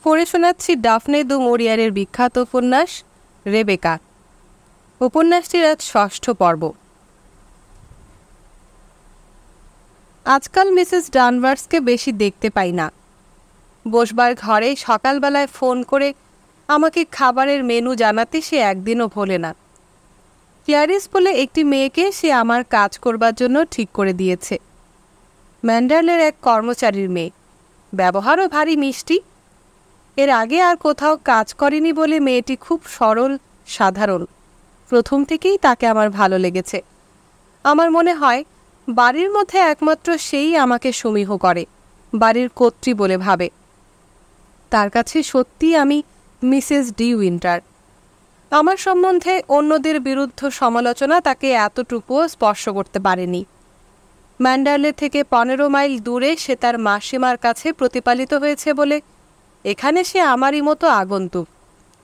পড়ে শোনাচ্ছি ডাফনে দু মরিয়ারের বিখ্যাত উপন্যাস রেবেকা। উপন্যাসটির আজ ৬ষ্ঠ পর্ব। আজকাল মিসেস ডানভার্সকে বেশি দেখতে পাই না। বসবার ঘরে সকালবেলায় ফোন করে আমাকে খাবারের মেনু জানাতে সে একদিনও ভোলে না। ক্ল্যারিস বলে একটি মেয়েকে সে আমার কাজ করবার জন্য ঠিক করে দিয়েছে। ম্যান্ডার্লের এক কর্মচারীর মেয়ে, ব্যবহারও ভারী মিষ্টি। এর আগে আর কোথাও কাজ করেনি বলে মেয়েটি খুব সরল, সাধারণ। প্রথম থেকেই তাকে আমার ভালো লেগেছে। আমার মনে হয় বাড়ির মধ্যে একমাত্র সেই আমাকে সমীহ করে, বাড়ির কর্ত্রী বলে ভাবে। তার কাছে সত্যি আমি মিসেস ডি উইন্টার। আমার সম্বন্ধে অন্যদের বিরুদ্ধ সমালোচনা তাকে এতটুকুও স্পর্শ করতে পারেনি। ম্যান্ডার্লে থেকে 15 মাইল দূরে সে তার মাসিমার কাছে প্রতিপালিত হয়েছে বলে এখানে সে আমারই মতো আগন্তুক,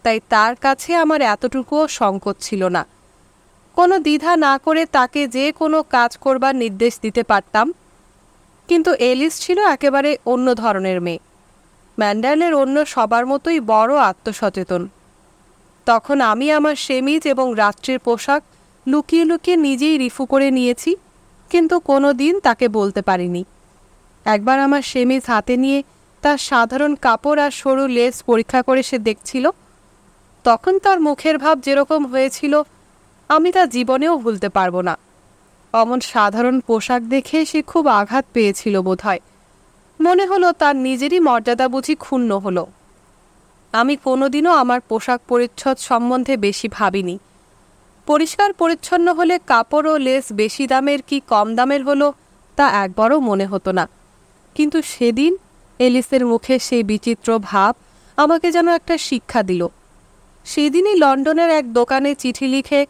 তাই তার কাছে আমার এতটুকুও সংকোচ ছিল না। কোনো দ্বিধা না করে তাকে যে কোনো কাজ করবার নির্দেশ দিতে পারতাম। কিন্তু এলিস ছিল একেবারে অন্য ধরনের মেয়ে। ম্যান্ডার্লের অন্য সবার মতোই বড় আত্মসচেতন। তখন আমি আমার সেমিজ এবং রাত্রির পোশাক লুকিয়ে লুকিয়ে নিজেই রিফু করে নিয়েছি, কিন্তু কোনো দিন তাকে বলতে পারিনি। একবার আমার সেমিজ হাতে নিয়ে তার সাধারণ কাপড় আর সরু লেস পরীক্ষা করে সে দেখছিল। তখন তার মুখের ভাব যেরকম হয়েছিল আমি তা জীবনেও ভুলতে পারবো না। অমন সাধারণ পোশাক দেখে সে খুব আঘাত পেয়েছিল বোধহয়। মনে হলো তার নিজেরই মর্যাদা বুঝি ক্ষুণ্ণ হলো। আমি কোনোদিনও আমার পোশাক পরিচ্ছদ সম্বন্ধে বেশি ভাবিনি। পরিষ্কার পরিচ্ছন্ন হলে কাপড় ও লেস বেশি দামের কি কম দামের হলো তা একবারও মনে হতো না। কিন্তু সেদিন এলিসের মুখে সেই বিচিত্র ভাব আমাকে যেন একটা শিক্ষা দিল। সেদিনই লন্ডনের এক দোকানে চিঠি লিখে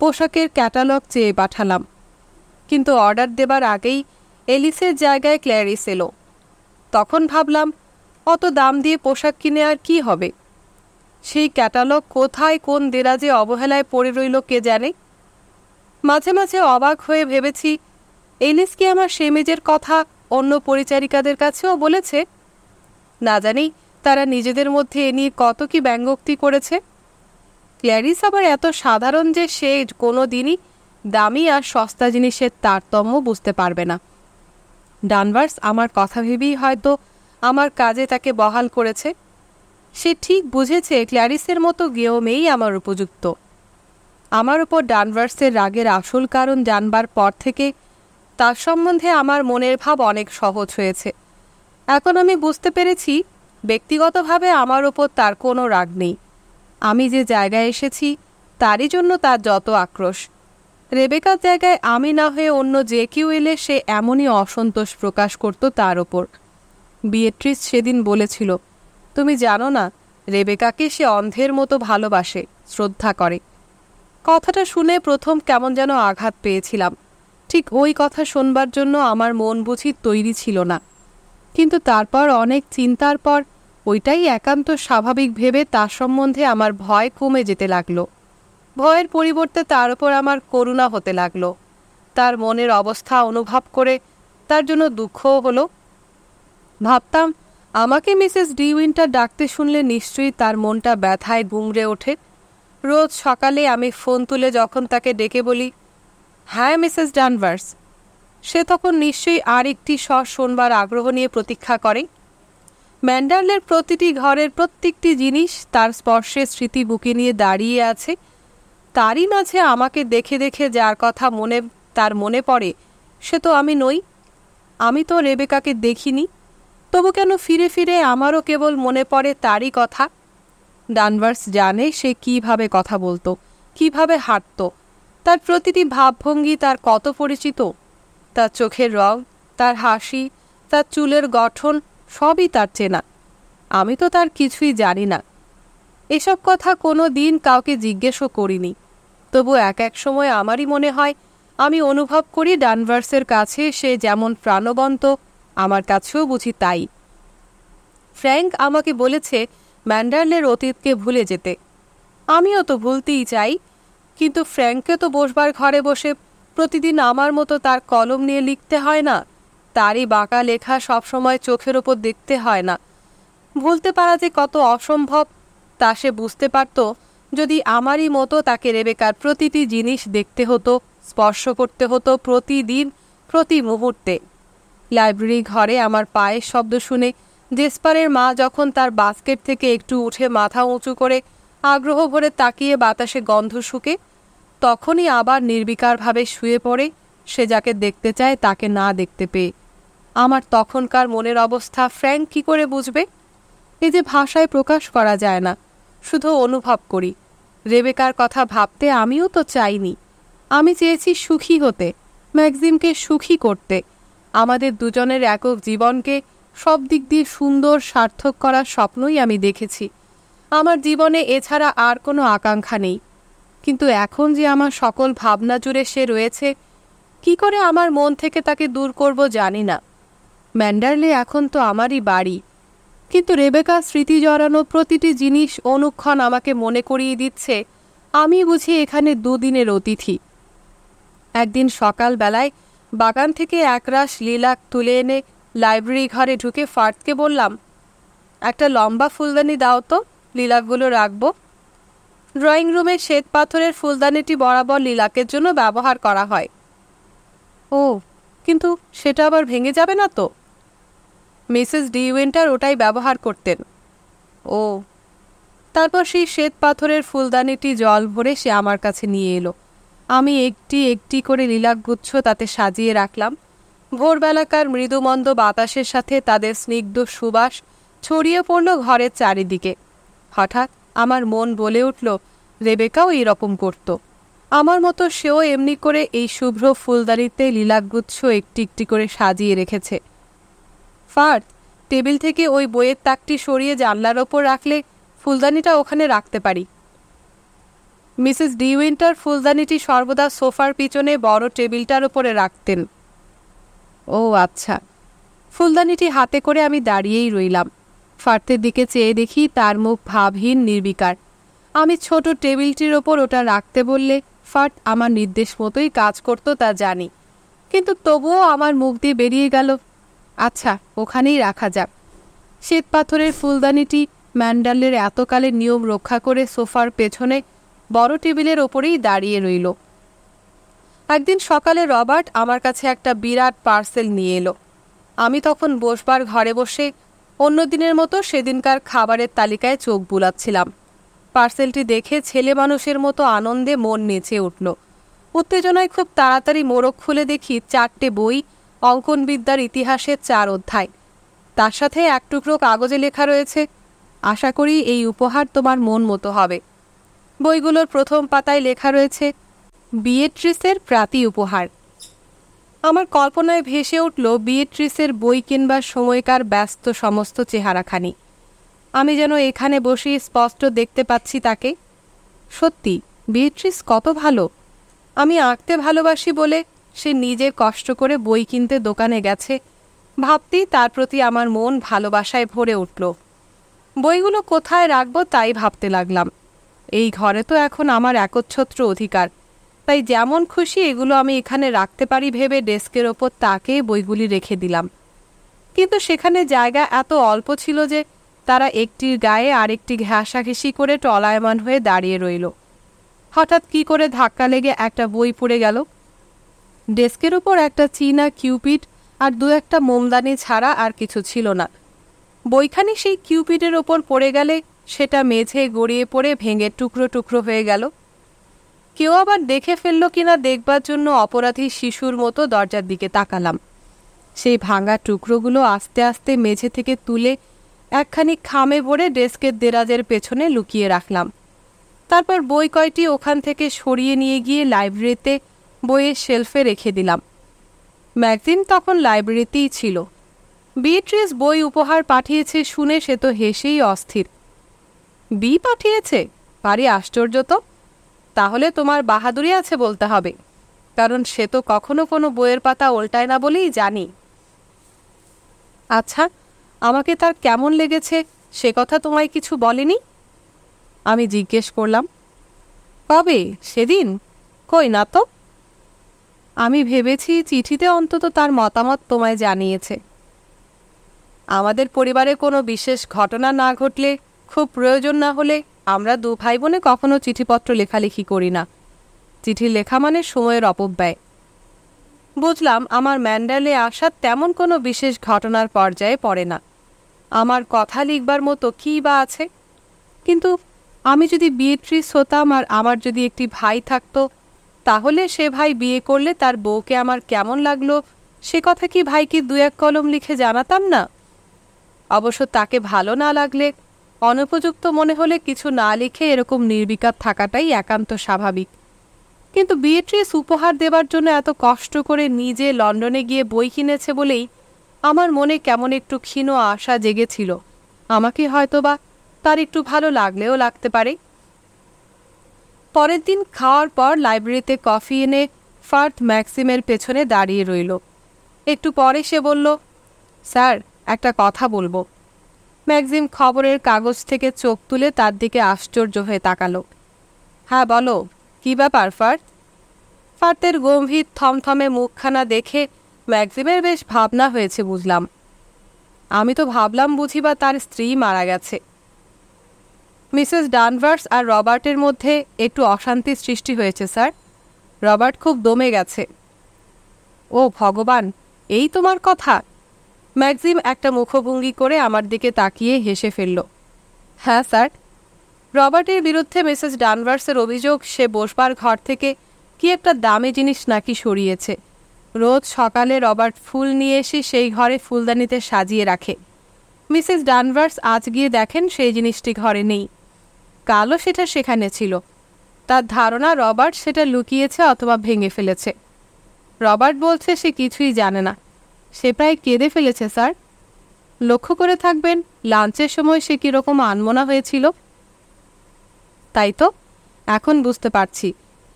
পোশাকের ক্যাটালগ চেয়ে পাঠালাম। কিন্তু অর্ডার দেবার আগেই এলিসের জায়গায় ক্ল্যারিস এলো। তখন ভাবলাম অত দাম দিয়ে পোশাক কিনে আর কি হবে। সেই ক্যাটালগ কোথায় কোন দেরাজে অবহেলায় পড়ে রইল কে জানে। মাঝে মাঝে অবাক হয়ে ভেবেছি এলিস কি আমার সেমেজের কথা অন্য পরিচারিকাদের কাছেও বলেছে। না জানি তারা নিজেদের মধ্যে এ নিয়ে কত কি ব্যঙ্গোক্তি করেছে। ক্ল্যারিস আবার এত সাধারণ যে সে কোনো দিনই দামি আর সস্তা জিনিসের তারতম্য বুঝতে পারবে না। ডানভার্স আমার কথা ভেবেই হয়তো আমার কাজে তাকে বহাল করেছে। সে ঠিক বুঝেছে ক্ল্যারিসের মতো গেও মেয়েই আমার উপযুক্ত। আমার উপর ডানভার্সের রাগের আসল কারণ জানবার পর থেকে তার সম্বন্ধে আমার মনের ভাব অনেক সহজ হয়েছে। এখন আমি বুঝতে পেরেছি ব্যক্তিগতভাবে আমার ওপর তার কোনো রাগ নেই। আমি যে জায়গায় এসেছি তারই জন্য তার যত আক্রোশ। রেবেকার জায়গায় আমি না হয়ে অন্য যে কেউ এলে সে এমনই অসন্তোষ প্রকাশ করত তার ওপর। বিয়েট্রিস সেদিন বলেছিল, তুমি জানো না রেবেকাকে সে অন্ধের মতো ভালোবাসে, শ্রদ্ধা করে। কথাটা শুনে প্রথম কেমন যেন আঘাত পেয়েছিলাম। ঠিক ওই কথা শোনবার জন্য আমার মন বুঝি তৈরি ছিল না। কিন্তু তারপর অনেক চিন্তার পর ওইটাই একান্ত স্বাভাবিক ভেবে তার সম্বন্ধে আমার ভয় কমে যেতে লাগলো। ভয়ের পরিবর্তে তার উপর আমার করুণা হতে লাগলো। তার মনের অবস্থা অনুভব করে তার জন্য দুঃখও হলো। ভাবতাম আমাকে মিসেস ডি উইন্টার ডাকতে শুনলে নিশ্চয়ই তার মনটা ব্যথায় গুমড়ে ওঠে। রোজ সকালে আমি ফোন তুলে যখন তাকে ডেকে বলি, হ্যাঁ মিসেস ডানভার্স, সে তখন নিশ্চয়ই আর একটি স্বর শোনবার আগ্রহ নিয়ে প্রতীক্ষা করে। ম্যান্ডার্লের প্রতিটি ঘরের প্রত্যেকটি জিনিস তার স্পর্শের স্মৃতি বুকে নিয়ে দাঁড়িয়ে আছে। তারই মাঝে আমাকে দেখে দেখে যার কথা তার মনে পড়ে সে তো আমি নই। আমি তো রেবেকাকে দেখিনি, তবু কেন ফিরে ফিরে আমারও কেবল মনে পড়ে তারই কথা। ডানভার্স জানে সে কিভাবে কথা বলতো, কিভাবে হাঁটত। তার প্রতিটি ভাবভঙ্গি তার কত পরিচিত। তার চোখের রং, তার হাসি, তার চুলের গঠন সবই তার চেনা। আমি তো তার কিছুই জানি না। এসব কথা কোনো দিন কাউকে জিজ্ঞেসও করিনি। তবু এক এক সময় আমারই মনে হয় আমি অনুভব করি ডানভার্সের কাছে সে যেমন প্রাণবন্ত আমার কাছেও বুঝি তাই। ফ্র্যাঙ্ক আমাকে বলেছে ম্যান্ডার্লের অতীতকে ভুলে যেতে। আমিও তো ভুলতেই চাই, কিন্তু ফ্র্যাঙ্ককে তো বসবার ঘরে বসে প্রতিদিন আমার মতো তার কলম নিয়ে লিখতে হয় না। তারই বাঁকা লেখা সবসময় চোখের ওপর দেখতে হয় না। ভুলতে পারা যে কত অসম্ভব তা সে বুঝতে পারত যদি আমারই মতো তাকে রেবেকার প্রতিটি জিনিস দেখতে হতো, স্পর্শ করতে হতো প্রতিদিন, প্রতি মুহূর্তে। লাইব্রেরি ঘরে আমার পায়ের শব্দ শুনে জেসপারের মা যখন তার বাস্কেট থেকে একটু উঠে মাথা উঁচু করে আগ্রহ ভরে তাকিয়ে বাতাসে গন্ধ শুকে, তখনই আবার নির্বিকারভাবে শুয়ে পড়ে সে যাকে দেখতে চায় তাকে না দেখতে পেয়ে। আমার তখনকার মনের অবস্থা ফ্র্যাঙ্ক কী করে বুঝবে? এই যে ভাষায় প্রকাশ করা যায় না, শুধু অনুভব করি। রেবেকার কথা ভাবতে আমিও তো চাইনি। আমি চেয়েছি সুখী হতে, ম্যাক্সিমকে সুখী করতে, আমাদের দুজনের একক জীবনকে সব দিক দিয়ে সুন্দর সার্থক করার স্বপ্নই আমি দেখেছি। আমার জীবনে এছাড়া আর কোনো আকাঙ্ক্ষা নেই। কিন্তু এখন যে আমার সকল ভাবনা জুড়ে সে রয়েছে, কি করে আমার মন থেকে তাকে দূর করব জানি না। ম্যান্ডারলে এখন তো আমারই বাড়ি, কিন্তু রেবেকা স্মৃতি জড়ানো প্রতিটি জিনিস অনুক্ষণ আমাকে মনে করিয়ে দিচ্ছে আমি বুঝি এখানে দুদিনের অতিথি। একদিন সকালবেলায় বাগান থেকে একরাশ লিলাক তুলে এনে লাইব্রেরি ঘরে ঢুকে ফার্থকে বললাম, একটা লম্বা ফুলদানি দাও তো, লিলাকগুলো রাখবো। ড্রয়িং রুমে শ্বেত পাথরের ফুলদানিটি বরাবর লিলাকের জন্য ব্যবহার করা হয়। ও, কিন্তু সেটা আবার ভেঙে যাবে না তো? মিসেস ডিউইন্টার ওটাই ব্যবহার করতেন। ও। তারপর সেই শ্বেত পাথরের ফুলদানিটি জল ভরে সে আমার কাছে নিয়ে এলো। আমি একটি একটি করে লিলাকগুচ্ছ তাতে সাজিয়ে রাখলাম। ভোরবেলাকার মৃদুমন্দ বাতাসের সাথে তাদের স্নিগ্ধ সুবাস ছড়িয়ে পড়ল ঘরের চারিদিকে। হঠাৎ আমার মন বলে উঠল, রেবেকাও এইরকম করত। আমার মতো সেও এমনি করে এই শুভ্র ফুলদানিতে লিলাকগুচ্ছ একটি একটি করে সাজিয়ে রেখেছে। ফার্থ, টেবিল থেকে ওই বইয়ের তাকটি সরিয়ে জানলার ওপর রাখলে ফুলদানিটা ওখানে রাখতে পারি। মিসেস ডিউইন্টার ফুলদানিটি সর্বদা সোফার পিছনে বড় টেবিলটার ওপরে রাখতেন। ও আচ্ছা। ফুলদানিটি হাতে করে আমি দাঁড়িয়েই রইলাম। ফার্থের দিকে চেয়ে দেখি তার মুখ ভাবহীন, নির্বিকার। আমি ছোট টেবিলটির ওপর ওটা রাখতে বললে ফার্থ আমার নির্দেশ মতোই কাজ করত তা জানি, কিন্তু তবুও আমার মুখ দিয়ে বেরিয়ে গেল, আচ্ছা ওখানেই রাখা যাক। শ্বেত পাথরের ফুলদানিটি ম্যান্ডালের এতকালের নিয়ম রক্ষা করে সোফার পেছনে বড় টেবিলের ওপরেই দাঁড়িয়ে রইল। একদিন সকালে রবার্ট আমার কাছে একটা বিরাট পার্সেল নিয়ে এলো। আমি তখন বসবার ঘরে বসে অন্য দিনের মতো সেদিনকার খাবারের তালিকায় চোখ বুলাচ্ছিলাম। পার্সেলটি দেখে ছেলে মানুষের মতো আনন্দে মন নেচে উঠল। উত্তেজনায় খুব তাড়াতাড়ি মোড়ক খুলে দেখি 4টে বই, অঙ্কনবিদ্যার ইতিহাসের 4 অধ্যায়। তার সাথে এক টুকরো কাগজে লেখা রয়েছে, আশা করি এই উপহার তোমার মন মতো হবে। বইগুলোর প্রথম পাতায় লেখা রয়েছে, বিয়েট্রিসের প্রাতি উপহার। আমার কল্পনায় ভেসে উঠল বিয়েট্রিসের বই কিনবার সময়কার ব্যস্ত সমস্ত চেহারাখানি। আমি যেন এখানে বসে স্পষ্ট দেখতে পাচ্ছি তাকে। সত্যি বিয়েট্রিস কত ভালো। আমি আঁকতে ভালোবাসি বলে সে নিজে কষ্ট করে বই কিনতে দোকানে গেছে ভাবতেই তার প্রতি আমার মন ভালোবাসায় ভরে উঠল। বইগুলো কোথায় রাখবো তাই ভাবতে লাগলাম। এই ঘরে তো এখন আমার একচ্ছত্র অধিকার, তাই যেমন খুশি এগুলো আমি এখানে রাখতে পারি ভেবে ডেস্কের ওপর তাকে বইগুলি রেখে দিলাম। কিন্তু সেখানে জায়গা এত অল্প ছিল যে তারা একটির গায়ে আরেকটি ঘেঁষাঘেঁষি করে টলায়মান হয়ে দাঁড়িয়ে রইল। হঠাৎ কি করে ধাক্কা লেগে একটা বই পড়ে গেল। ডেস্কের ওপর একটা চীনা কিউপিড আর 2-1টা মোমদানি ছাড়া আর কিছু ছিল না। বইখানি সেই কিউপিডের ওপর পড়ে গেলে সেটা মেঝে গড়িয়ে পড়ে ভেঙে টুকরো টুকরো হয়ে গেল। কেউ আবার দেখে ফেলল কিনা দেখবার জন্য অপরাধী শিশুর মতো দরজার দিকে তাকালাম। সেই ভাঙা টুকরোগুলো আস্তে আস্তে মেঝে থেকে তুলে একখানি খামে ভরে ডেস্কের দেরাজের পেছনে লুকিয়ে রাখলাম। তারপর বই কয়টি ওখান থেকে সরিয়ে নিয়ে গিয়ে লাইব্রেরিতে বইয়ের শেলফে রেখে দিলাম। ম্যাগজিন তখন লাইব্রেরিতেই ছিল। বিয়েট্রিস বই উপহার পাঠিয়েছে শুনে সে তো হেসেই অস্থির। বি পাঠিয়েছে? ভারী আশ্চর্য তো। তাহলে তোমার বাহাদুরি আছে বলতে হবে, কারণ সে তো কখনো কোনো বইয়ের পাতা ওল্টায় না বলেই জানি। আচ্ছা, আমাকে তার কেমন লেগেছে সে কথা তোমায় কিছু বলেনি? আমি জিজ্ঞেস করলাম। কবে? সেদিন? কই না তো। আমি ভেবেছি চিঠিতে অন্তত তার মতামত তোমায় জানিয়েছে। আমাদের পরিবারে কোনো বিশেষ ঘটনা না ঘটলে, খুব প্রয়োজন না হলে আমরা দু ভাই বোনে কখনো চিঠিপত্র লেখালেখি করি না। চিঠি লেখা মানে সময়ের অপব্যয়। বুঝলাম আমার ম্যান্ডেলে আসা তেমন কোনো বিশেষ ঘটনার পর্যায়ে পড়ে না। আমার কথা লিখবার মতো কী বা আছে? কিন্তু আমি যদি বিয়েট্রিস হতাম আর আমার যদি একটি ভাই থাকতো, তাহলে সে ভাই বিয়ে করলে তার বউকে আমার কেমন লাগলো সে কথা কি ভাইকে দু এক কলম লিখে জানাতাম না? অবশ্য তাকে ভালো না লাগলে, অনুপযুক্ত মনে হলে কিছু না লিখে এরকম নির্বিকার থাকাটাই একান্ত স্বাভাবিক। কিন্তু বিয়েট্রিস উপহার দেবার জন্য এত কষ্ট করে নিজে লন্ডনে গিয়ে বই কিনেছে বলেই আমার মনে কেমন একটু ক্ষীণ আশা জেগেছিল আমাকে হয়তোবা তার একটু ভালো লাগলেও লাগতে পারে। পরের দিন খাওয়ার পর লাইব্রেরিতে কফি এনে ফার্থ ম্যাক্সিমের পেছনে দাঁড়িয়ে রইল। একটু পরে সে বলল, স্যার, একটা কথা বলবো। ম্যাক্সিম খবরের কাগজ থেকে চোখ তুলে তার দিকে আশ্চর্য হয়ে তাকালো। হ্যাঁ বলো, কী ব্যাপার ফার্থ? ফার্থের গম্ভীর থমথমে মুখখানা দেখে ম্যাক্সিমের বেশ ভাবনা হয়েছে বুঝলাম। আমি তো ভাবলাম বুঝি বা তার স্ত্রী মারা গেছে। মিসেস ডানভার্স আর রবার্টের মধ্যে একটু অশান্তির সৃষ্টি হয়েছে স্যার। রবার্ট খুব দমে গেছে। ও ভগবান, এই তোমার কথা? ম্যাক্সিম একটা মুখভঙ্গি করে আমার দিকে তাকিয়ে হেসে ফেলল। হ্যাঁ স্যার, রবার্টের বিরুদ্ধে মিসেস ডানভার্সের অভিযোগ সে বসবার ঘর থেকে কি একটা দামি জিনিস নাকি সরিয়েছে। রোজ সকালে রবার্ট ফুল নিয়ে এসে সেই ঘরে ফুলদানিতে সাজিয়ে রাখে। মিসেস ডানভার্স আজ গিয়ে দেখেন সেই জিনিসটি ঘরে নেই। কালও সেটা সেখানে ছিল। তার ধারণা রবার্ট সেটা লুকিয়েছে অথবা ভেঙে ফেলেছে। রবার্ট বলছে সে কিছুই জানে না। সে প্রায় কেঁদে ফেলেছে স্যার। লক্ষ্য করে থাকবেন লাঞ্চের সময় সে কীরকম আনমনা হয়েছিল। তাই তো, এখন বুঝতে পারছি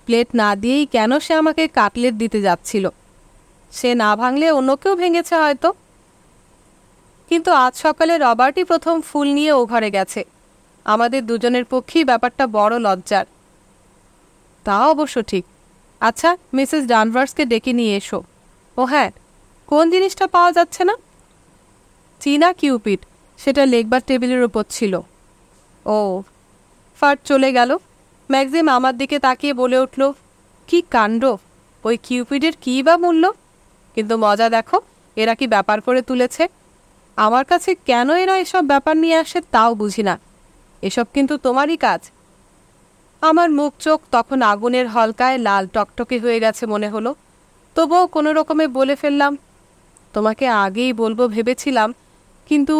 প্লেট না দিয়েই কেন সে আমাকে কাটলেট দিতে যাচ্ছিল। সে না ভাঙলে অন্য কেউ ভেঙেছে হয়তো। কিন্তু আজ সকালে রবার্টই প্রথম ফুল নিয়ে ও ঘরে গেছে। আমাদের দুজনের পক্ষেই ব্যাপারটা বড় লজ্জার। তা অবশ্য ঠিক। আচ্ছা, মিসেস ডানভার্সকে ডেকে নিয়ে এসো। ও হ্যাঁ, কোন জিনিসটা পাওয়া যাচ্ছে না? চীনা কিউপিড, সেটা লেখবার টেবিলের উপর ছিল। ও। ফার্ট চলে গেল। ম্যাক্সিম আমার দিকে তাকিয়ে বলে উঠল, কি কাণ্ড! ওই কিউপিডের কী বা মূল্য? কিন্তু মজা দেখো, এরা কি ব্যাপার করে তুলেছে। আমার কাছে কেন এরা এসব ব্যাপার নিয়ে আসে তাও বুঝি না। এসব কিন্তু তোমারই কাজ। আমার মুখ চোখ তখন আগুনের হলকায় লাল টকটকে হয়ে গেছে মনে হলো। তবুও কোনো রকমে বলে ফেললাম, তোমাকে আগেই বলবো ভেবেছিলাম, কিন্তু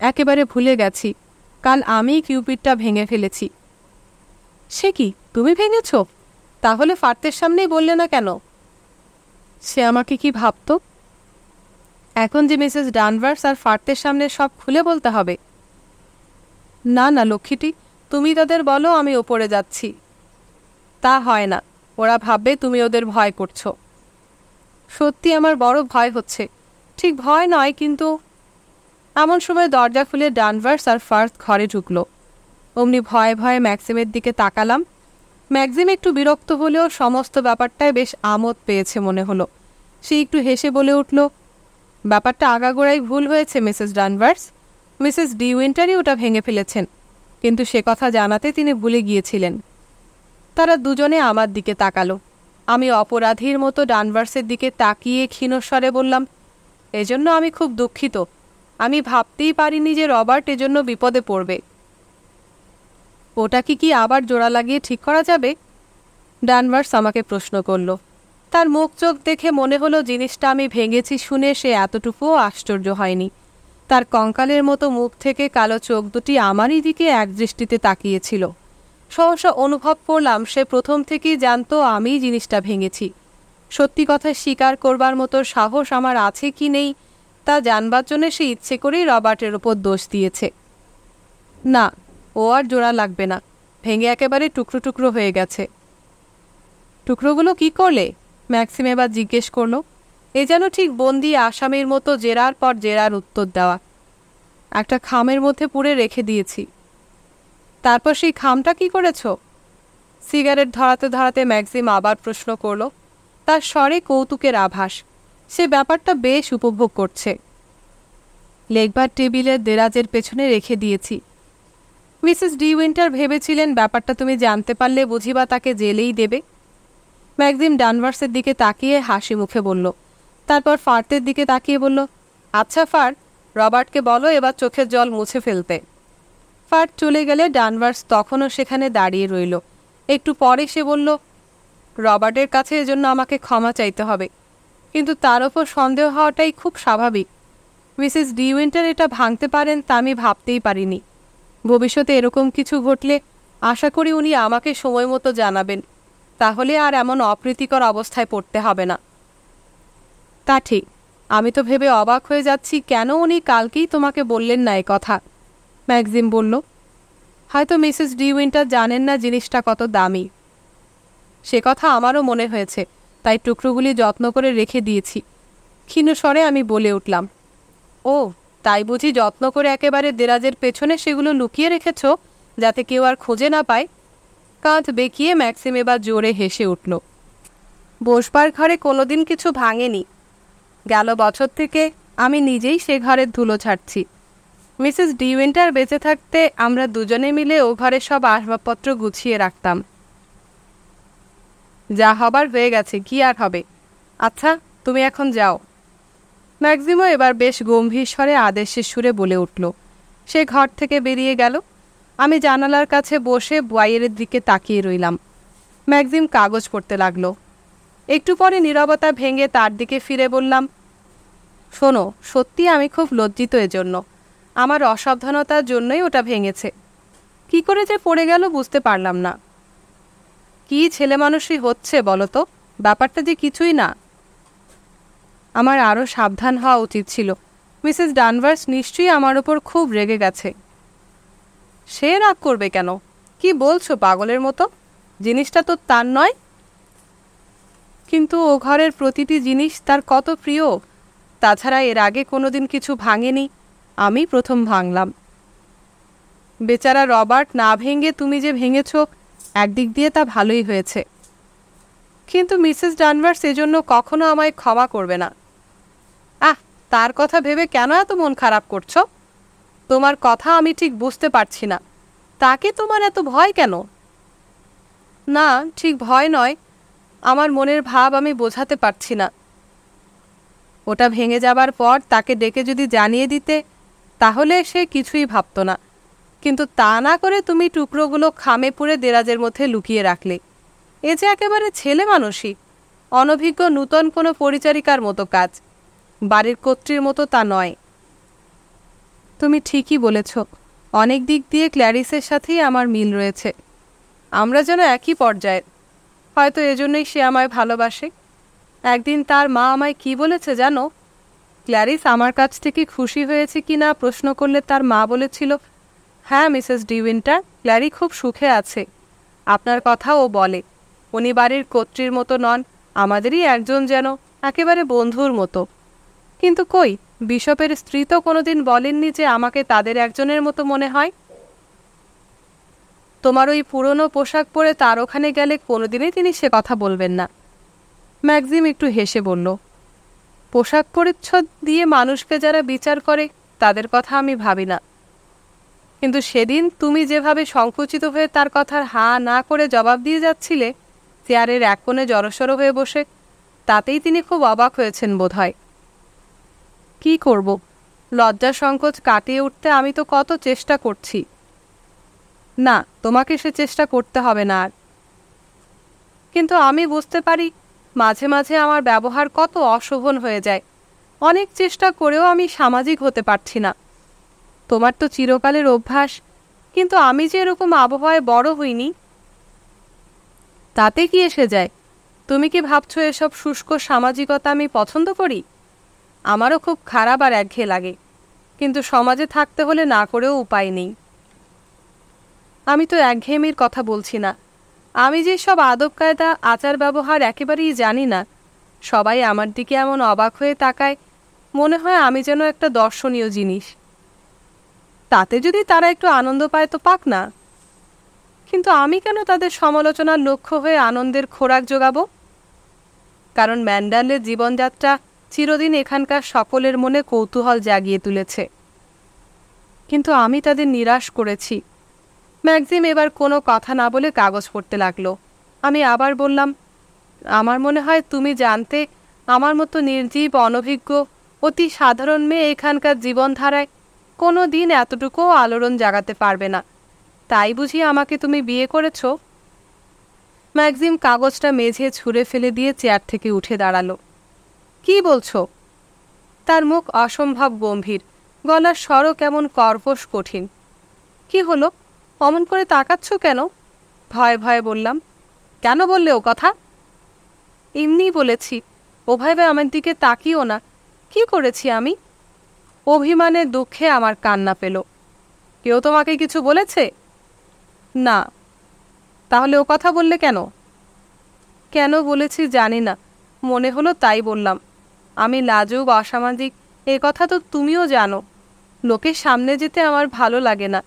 একেবারে ভুলে গেছি। কাল আমি কিউপিডটা ভেঙে ফেলেছি। সে কি, তুমি ভেঙেছ? তাহলে ফার্থের সামনেই বললে না কেন? সে আমাকে কি ভাবত? এখন যে মিসেস ডানভার্স আর ফার্থের সামনে সব খুলে বলতে হবে? না না লক্ষ্মীটি, তুমি তাদের বলো আমি ওপরে যাচ্ছি। তা হয় না, ওরা ভাববে তুমি ওদের ভয় করছো। সত্যি আমার বড় ভয় হচ্ছে। ঠিক ভয় নয়, কিন্তু এমন সময় দরজা খুলে ডানভার্স আর ফার্থ ঘরে ঢুকলো। অমনি ভয়ে ভয়ে ম্যাক্সিমের দিকে তাকালাম। ম্যাক্সিম একটু বিরক্ত হলেও সমস্ত ব্যাপারটায় বেশ আমোদ পেয়েছে মনে হলো। সে একটু হেসে বলে উঠল, ব্যাপারটা আগাগোড়াই ভুল হয়েছে মিসেস ডানভার্স। মিসেস ডি উইন্টারই ওটা ভেঙে ফেলেছেন, কিন্তু সে কথা জানাতে তিনি ভুলে গিয়েছিলেন। তারা দুজনে আমার দিকে তাকালো। আমি অপরাধীর মতো ডানভার্সের দিকে তাকিয়ে ক্ষীণস্বরে বললাম, এজন্য আমি খুব দুঃখিত। আমি ভাবতেই পারিনি যে রবার্ট এজন্য বিপদে পড়বে। ওটা কি আবার জোড়া লাগিয়ে ঠিক করা যাবে? ডানভার্স আমাকে প্রশ্ন করল। তার মুখ চোখ দেখে মনে হলো জিনিসটা আমি ভেঙেছি শুনে সে এতটুকুও আশ্চর্য হয়নি। তার কঙ্কালের মতো মুখ থেকে কালো চোখ দুটি আমারই দিকে একদৃষ্টিতে তাকিয়েছিল। সহসা অনুভব করলাম সে প্রথম থেকেই জানতো আমিই জিনিসটা ভেঙেছি। সত্যি কথা স্বীকার করবার মতো সাহস আমার আছে কি নেই তা জানবার জন্য সে ইচ্ছে করেই রবার্টের ওপর দোষ দিয়েছে। না, ও আর জোড়া লাগবে না, ভেঙে একেবারে টুকরো টুকরো হয়ে গেছে। টুকরোগুলো কি করলে? ম্যাক্সিম এবার জিজ্ঞেস করল। এ যেন ঠিক বন্দি আসামির মতো জেরার পর জেরার উত্তর দেওয়া। একটা খামের মধ্যে পুরে রেখে দিয়েছি। তারপর সেই খামটা কি করেছ? সিগারেট ধরাতে ধরাতে ম্যাক্সিম আবার প্রশ্ন করল। তার স্বরে কৌতুকের আভাস। সে ব্যাপারটা বেশ উপভোগ করছে। লেখবার টেবিলের দেরাজের পেছনে রেখে দিয়েছি। মিসেস ডি উইন্টার ভেবেছিলেন ব্যাপারটা তুমি জানতে পারলে বুঝিবা তাকে জেলেই দেবে। ম্যাক্সিম ডানভার্সের দিকে তাকিয়ে হাসি মুখে বলল, তারপর ফার্তের দিকে তাকিয়ে বলল, আচ্ছা ফার্ট, রবার্টকে বলো এবার চোখের জল মুছে ফেলতে। ফার্ট চলে গেলে ডানভার্স তখনও সেখানে দাঁড়িয়ে রইল। একটু পরে সে বলল, রবার্টের কাছে এজন্য আমাকে ক্ষমা চাইতে হবে, কিন্তু তার ওপর সন্দেহ হওয়াটাই খুব স্বাভাবিক। মিসেস ডি উইন্টার এটা ভাঙতে পারেন তা আমি ভাবতেই পারিনি। ভবিষ্যতে এরকম কিছু ঘটলে আশা করি উনি আমাকে সময় মতো জানাবেন, তাহলে আর এমন অপ্রীতিকর অবস্থায় পড়তে হবে না। তা ঠিক, আমি তো ভেবে অবাক হয়ে যাচ্ছি কেন উনি কালকেই তোমাকে বললেন না এ কথা। ম্যাক্সিম বলল, হয়তো মিসেস ডি উইন্টার জানেন না জিনিসটা কত দামি। সে কথা আমারও মনে হয়েছে, তাই টুকরোগুলি যত্ন করে রেখে দিয়েছি। ক্ষীণস্বরে আমি বলে উঠলাম, ও তাই বুঝি যত্ন করে একেবারে দেরাজের পেছনে সেগুলো লুকিয়ে রেখেছ, যাতে কেউ আর খুঁজে না পায়? কাঁধ বেঁকিয়ে ম্যাক্সিম এবার জোরে হেসে উঠল। বসবার ঘরে কোনোদিন কিছু ভাঙেনি। গেল বছর থেকে আমি নিজেই সে ঘরের ধুলো ছাড়ছি। মিসেস ডি উইন্টার বেঁচে থাকতে আমরা দুজনে মিলে ও ঘরের সব আসবাবপত্র গুছিয়ে রাখতাম। যা হবার হয়ে গেছে, কি আর হবে। আচ্ছা, তুমি এখন যাও। ম্যাক্সিমো এবার বেশ গম্ভীর স্বরে আদেশের সুরে বলে উঠল। সে ঘর থেকে বেরিয়ে গেল। আমি জানালার কাছে বসে বাইরের দিকে তাকিয়ে রইলাম। ম্যাক্সিম কাগজ পড়তে লাগলো। একটু পরে নীরবতা ভেঙে তার দিকে ফিরে বললাম, শোনো, সত্যি আমি খুব লজ্জিত এজন্য। আমার অসাবধানতার জন্যই ওটা ভেঙেছে। কি করে যে পড়ে গেল বুঝতে পারলাম না। কি ছেলে মানুষই হচ্ছে বলো তো, ব্যাপারটা যে কিছুই না। আমার আরও সাবধান হওয়া উচিত ছিল। মিসেস ডানভার্স নিশ্চয়ই আমার ওপর খুব রেগে গেছে। সে রাগ করবে কেন? কি বলছো পাগলের মতো? জিনিসটা তো তার নয়। কিন্তু ও ঘরের প্রতিটি জিনিস তার কত প্রিয়। তাছাড়া এর আগে কোনোদিন কিছু ভাঙেনি, আমি প্রথম ভাঙলাম। বেচারা রবার্ট না ভেঙে তুমি যে ভেঙেছ, একদিক দিয়ে তা ভালোই হয়েছে। কিন্তু মিসেস ডানভার্স এজন্য কখনো আমায় ক্ষমা করবে না। তার কথা ভেবে কেন এত মন খারাপ করছো? তোমার কথা আমি ঠিক বুঝতে পারছি না। তাকে তোমার এত ভয় কেন? না, ঠিক ভয় নয়, আমার মনের ভাব আমি বোঝাতে পারছি না। ওটা ভেঙে যাবার পর তাকে ডেকে যদি জানিয়ে দিতে, তাহলে সে কিছুই ভাবত না। কিন্তু তা না করে তুমি টুকরোগুলো খামে পুড়ে দেরাজের মধ্যে লুকিয়ে রাখলে। এ যে একেবারে ছেলে মানুষই, অনভিজ্ঞ নূতন কোনো পরিচারিকার মতো কাজ, বাড়ির কর্ত্রীর মতো তা নয়। তুমি ঠিকই বলেছ, অনেক দিক দিয়ে ক্ল্যারিসের সাথেই আমার মিল রয়েছে। আমরা যেন একই পর্যায়ের। হয়তো এজন্যই সে আমায় ভালোবাসে। একদিন তার মা আমায় কি বলেছে জানো? ক্ল্যারিস আমার কাছ থেকে খুশি হয়েছে কি না প্রশ্ন করলে তার মা বলেছিল, হ্যাঁ মিসেস ডি উইন্টার, ক্ল্যারি খুব সুখে আছে। আপনার কথা ও বলে। উনি বাড়ির কর্ত্রীর মতো নন, আমাদেরই একজন, যেন একেবারে বন্ধুর মতো। কিন্তু কই, বিশপের স্ত্রী তো কোনোদিন বলেননি যে আমাকে তাদের একজনের মতো মনে হয়। তোমার ওই পুরনো পোশাক পরে তার ওখানে গেলে কোনোদিনই তিনি সে কথা বলবেন না। ম্যাক্সিম একটু হেসে বলল, পোশাক পরিচ্ছদ দিয়ে মানুষকে যারা বিচার করে তাদের কথা আমি ভাবি না। কিন্তু সেদিন তুমি যেভাবে সংকুচিত হয়ে তার কথার হা না করে জবাব দিয়ে যাচ্ছিলে, চেয়ারের এক কোণে জড়সড় হয়ে বসে, তাতেই তিনি খুব অবাক হয়েছেন বোধহয়। কি করব, লজ্জা সংকোচ কাটিয়ে উঠতে আমি তো কত চেষ্টা করছি। না, তোমাকে সে চেষ্টা করতে হবে না আর। কিন্তু আমি বুঝতে পারি মাঝে মাঝে আমার ব্যবহার কত অশোভন হয়ে যায়। অনেক চেষ্টা করেও আমি সামাজিক হতে পারছি না। তোমার তো চিরকালের অভ্যাস, কিন্তু আমি যে এরকম আবহাওয়ায় বড় হইনি। তাতে কি এসে যায়? তুমি কি ভাবছো এসব শুষ্ক সামাজিকতা আমি পছন্দ করি? আমারও খুব খারাপ আর একঘেয়ে লাগে, কিন্তু সমাজে থাকতে হলে না করেও উপায় নেই। আমি তো একঘেয়েমির কথা বলছি না। আমি যে সব আদব কায়দা আচার ব্যবহার একেবারেই জানি না। সবাই আমার দিকে এমন অবাক হয়ে তাকায়, মনে হয় আমি যেন একটা দর্শনীয় জিনিস। তাতে যদি তারা একটু আনন্দ পায় তো পাক না। কিন্তু আমি কেন তাদের সমালোচনার লক্ষ্য হয়ে আনন্দের খোরাক জোগাবো? কারণ ম্যান্ডালের জীবনযাত্রা চিরদিন এখানকার সকলের মনে কৌতূহল জাগিয়ে তুলেছে। কিন্তু আমি তাদের নিরাশ করেছি। ম্যাক্সিম এবার কোনো কথা না বলে কাগজ পড়তে লাগলো। আমি আবার বললাম, আমার মনে হয় তুমি জানতে আমার মতো নির্জীব, অনভিজ্ঞ, অতি সাধারণ মেয়ে এখানকার জীবনধারায় কোনো দিন এতটুকুও আলোড়ন জাগাতে পারবে না। তাই বুঝি আমাকে তুমি বিয়ে করেছ? ম্যাক্সিম কাগজটা মেঝে ছুঁড়ে ফেলে দিয়ে চেয়ার থেকে উঠে দাঁড়ালো। কি বলছো? তার মুখ অসম্ভব গম্ভীর, গলার স্বরও কেমন কর্কশ, কঠিন। কি হলো, অমন করে তাকাচ্ছ কেন? ভয়ে ভয়ে বললাম। কেন বললে ও কথা? এমনিই বলেছি, ওভাবে আমার দিকে তাকিও না। কি করেছি আমি? অভিমানের দুঃখে আমার কান্না পেল। কেউ তোমাকে কিছু বলেছে? না। তাহলে ও কথা বললে কেন? কেন বলেছি জানি না, মনে হলো তাই বললাম। আমি লাজুক, অসামাজিক, এ কথা তো তুমিও জানো। লোকের সামনে যেতে আমার ভালো লাগে না,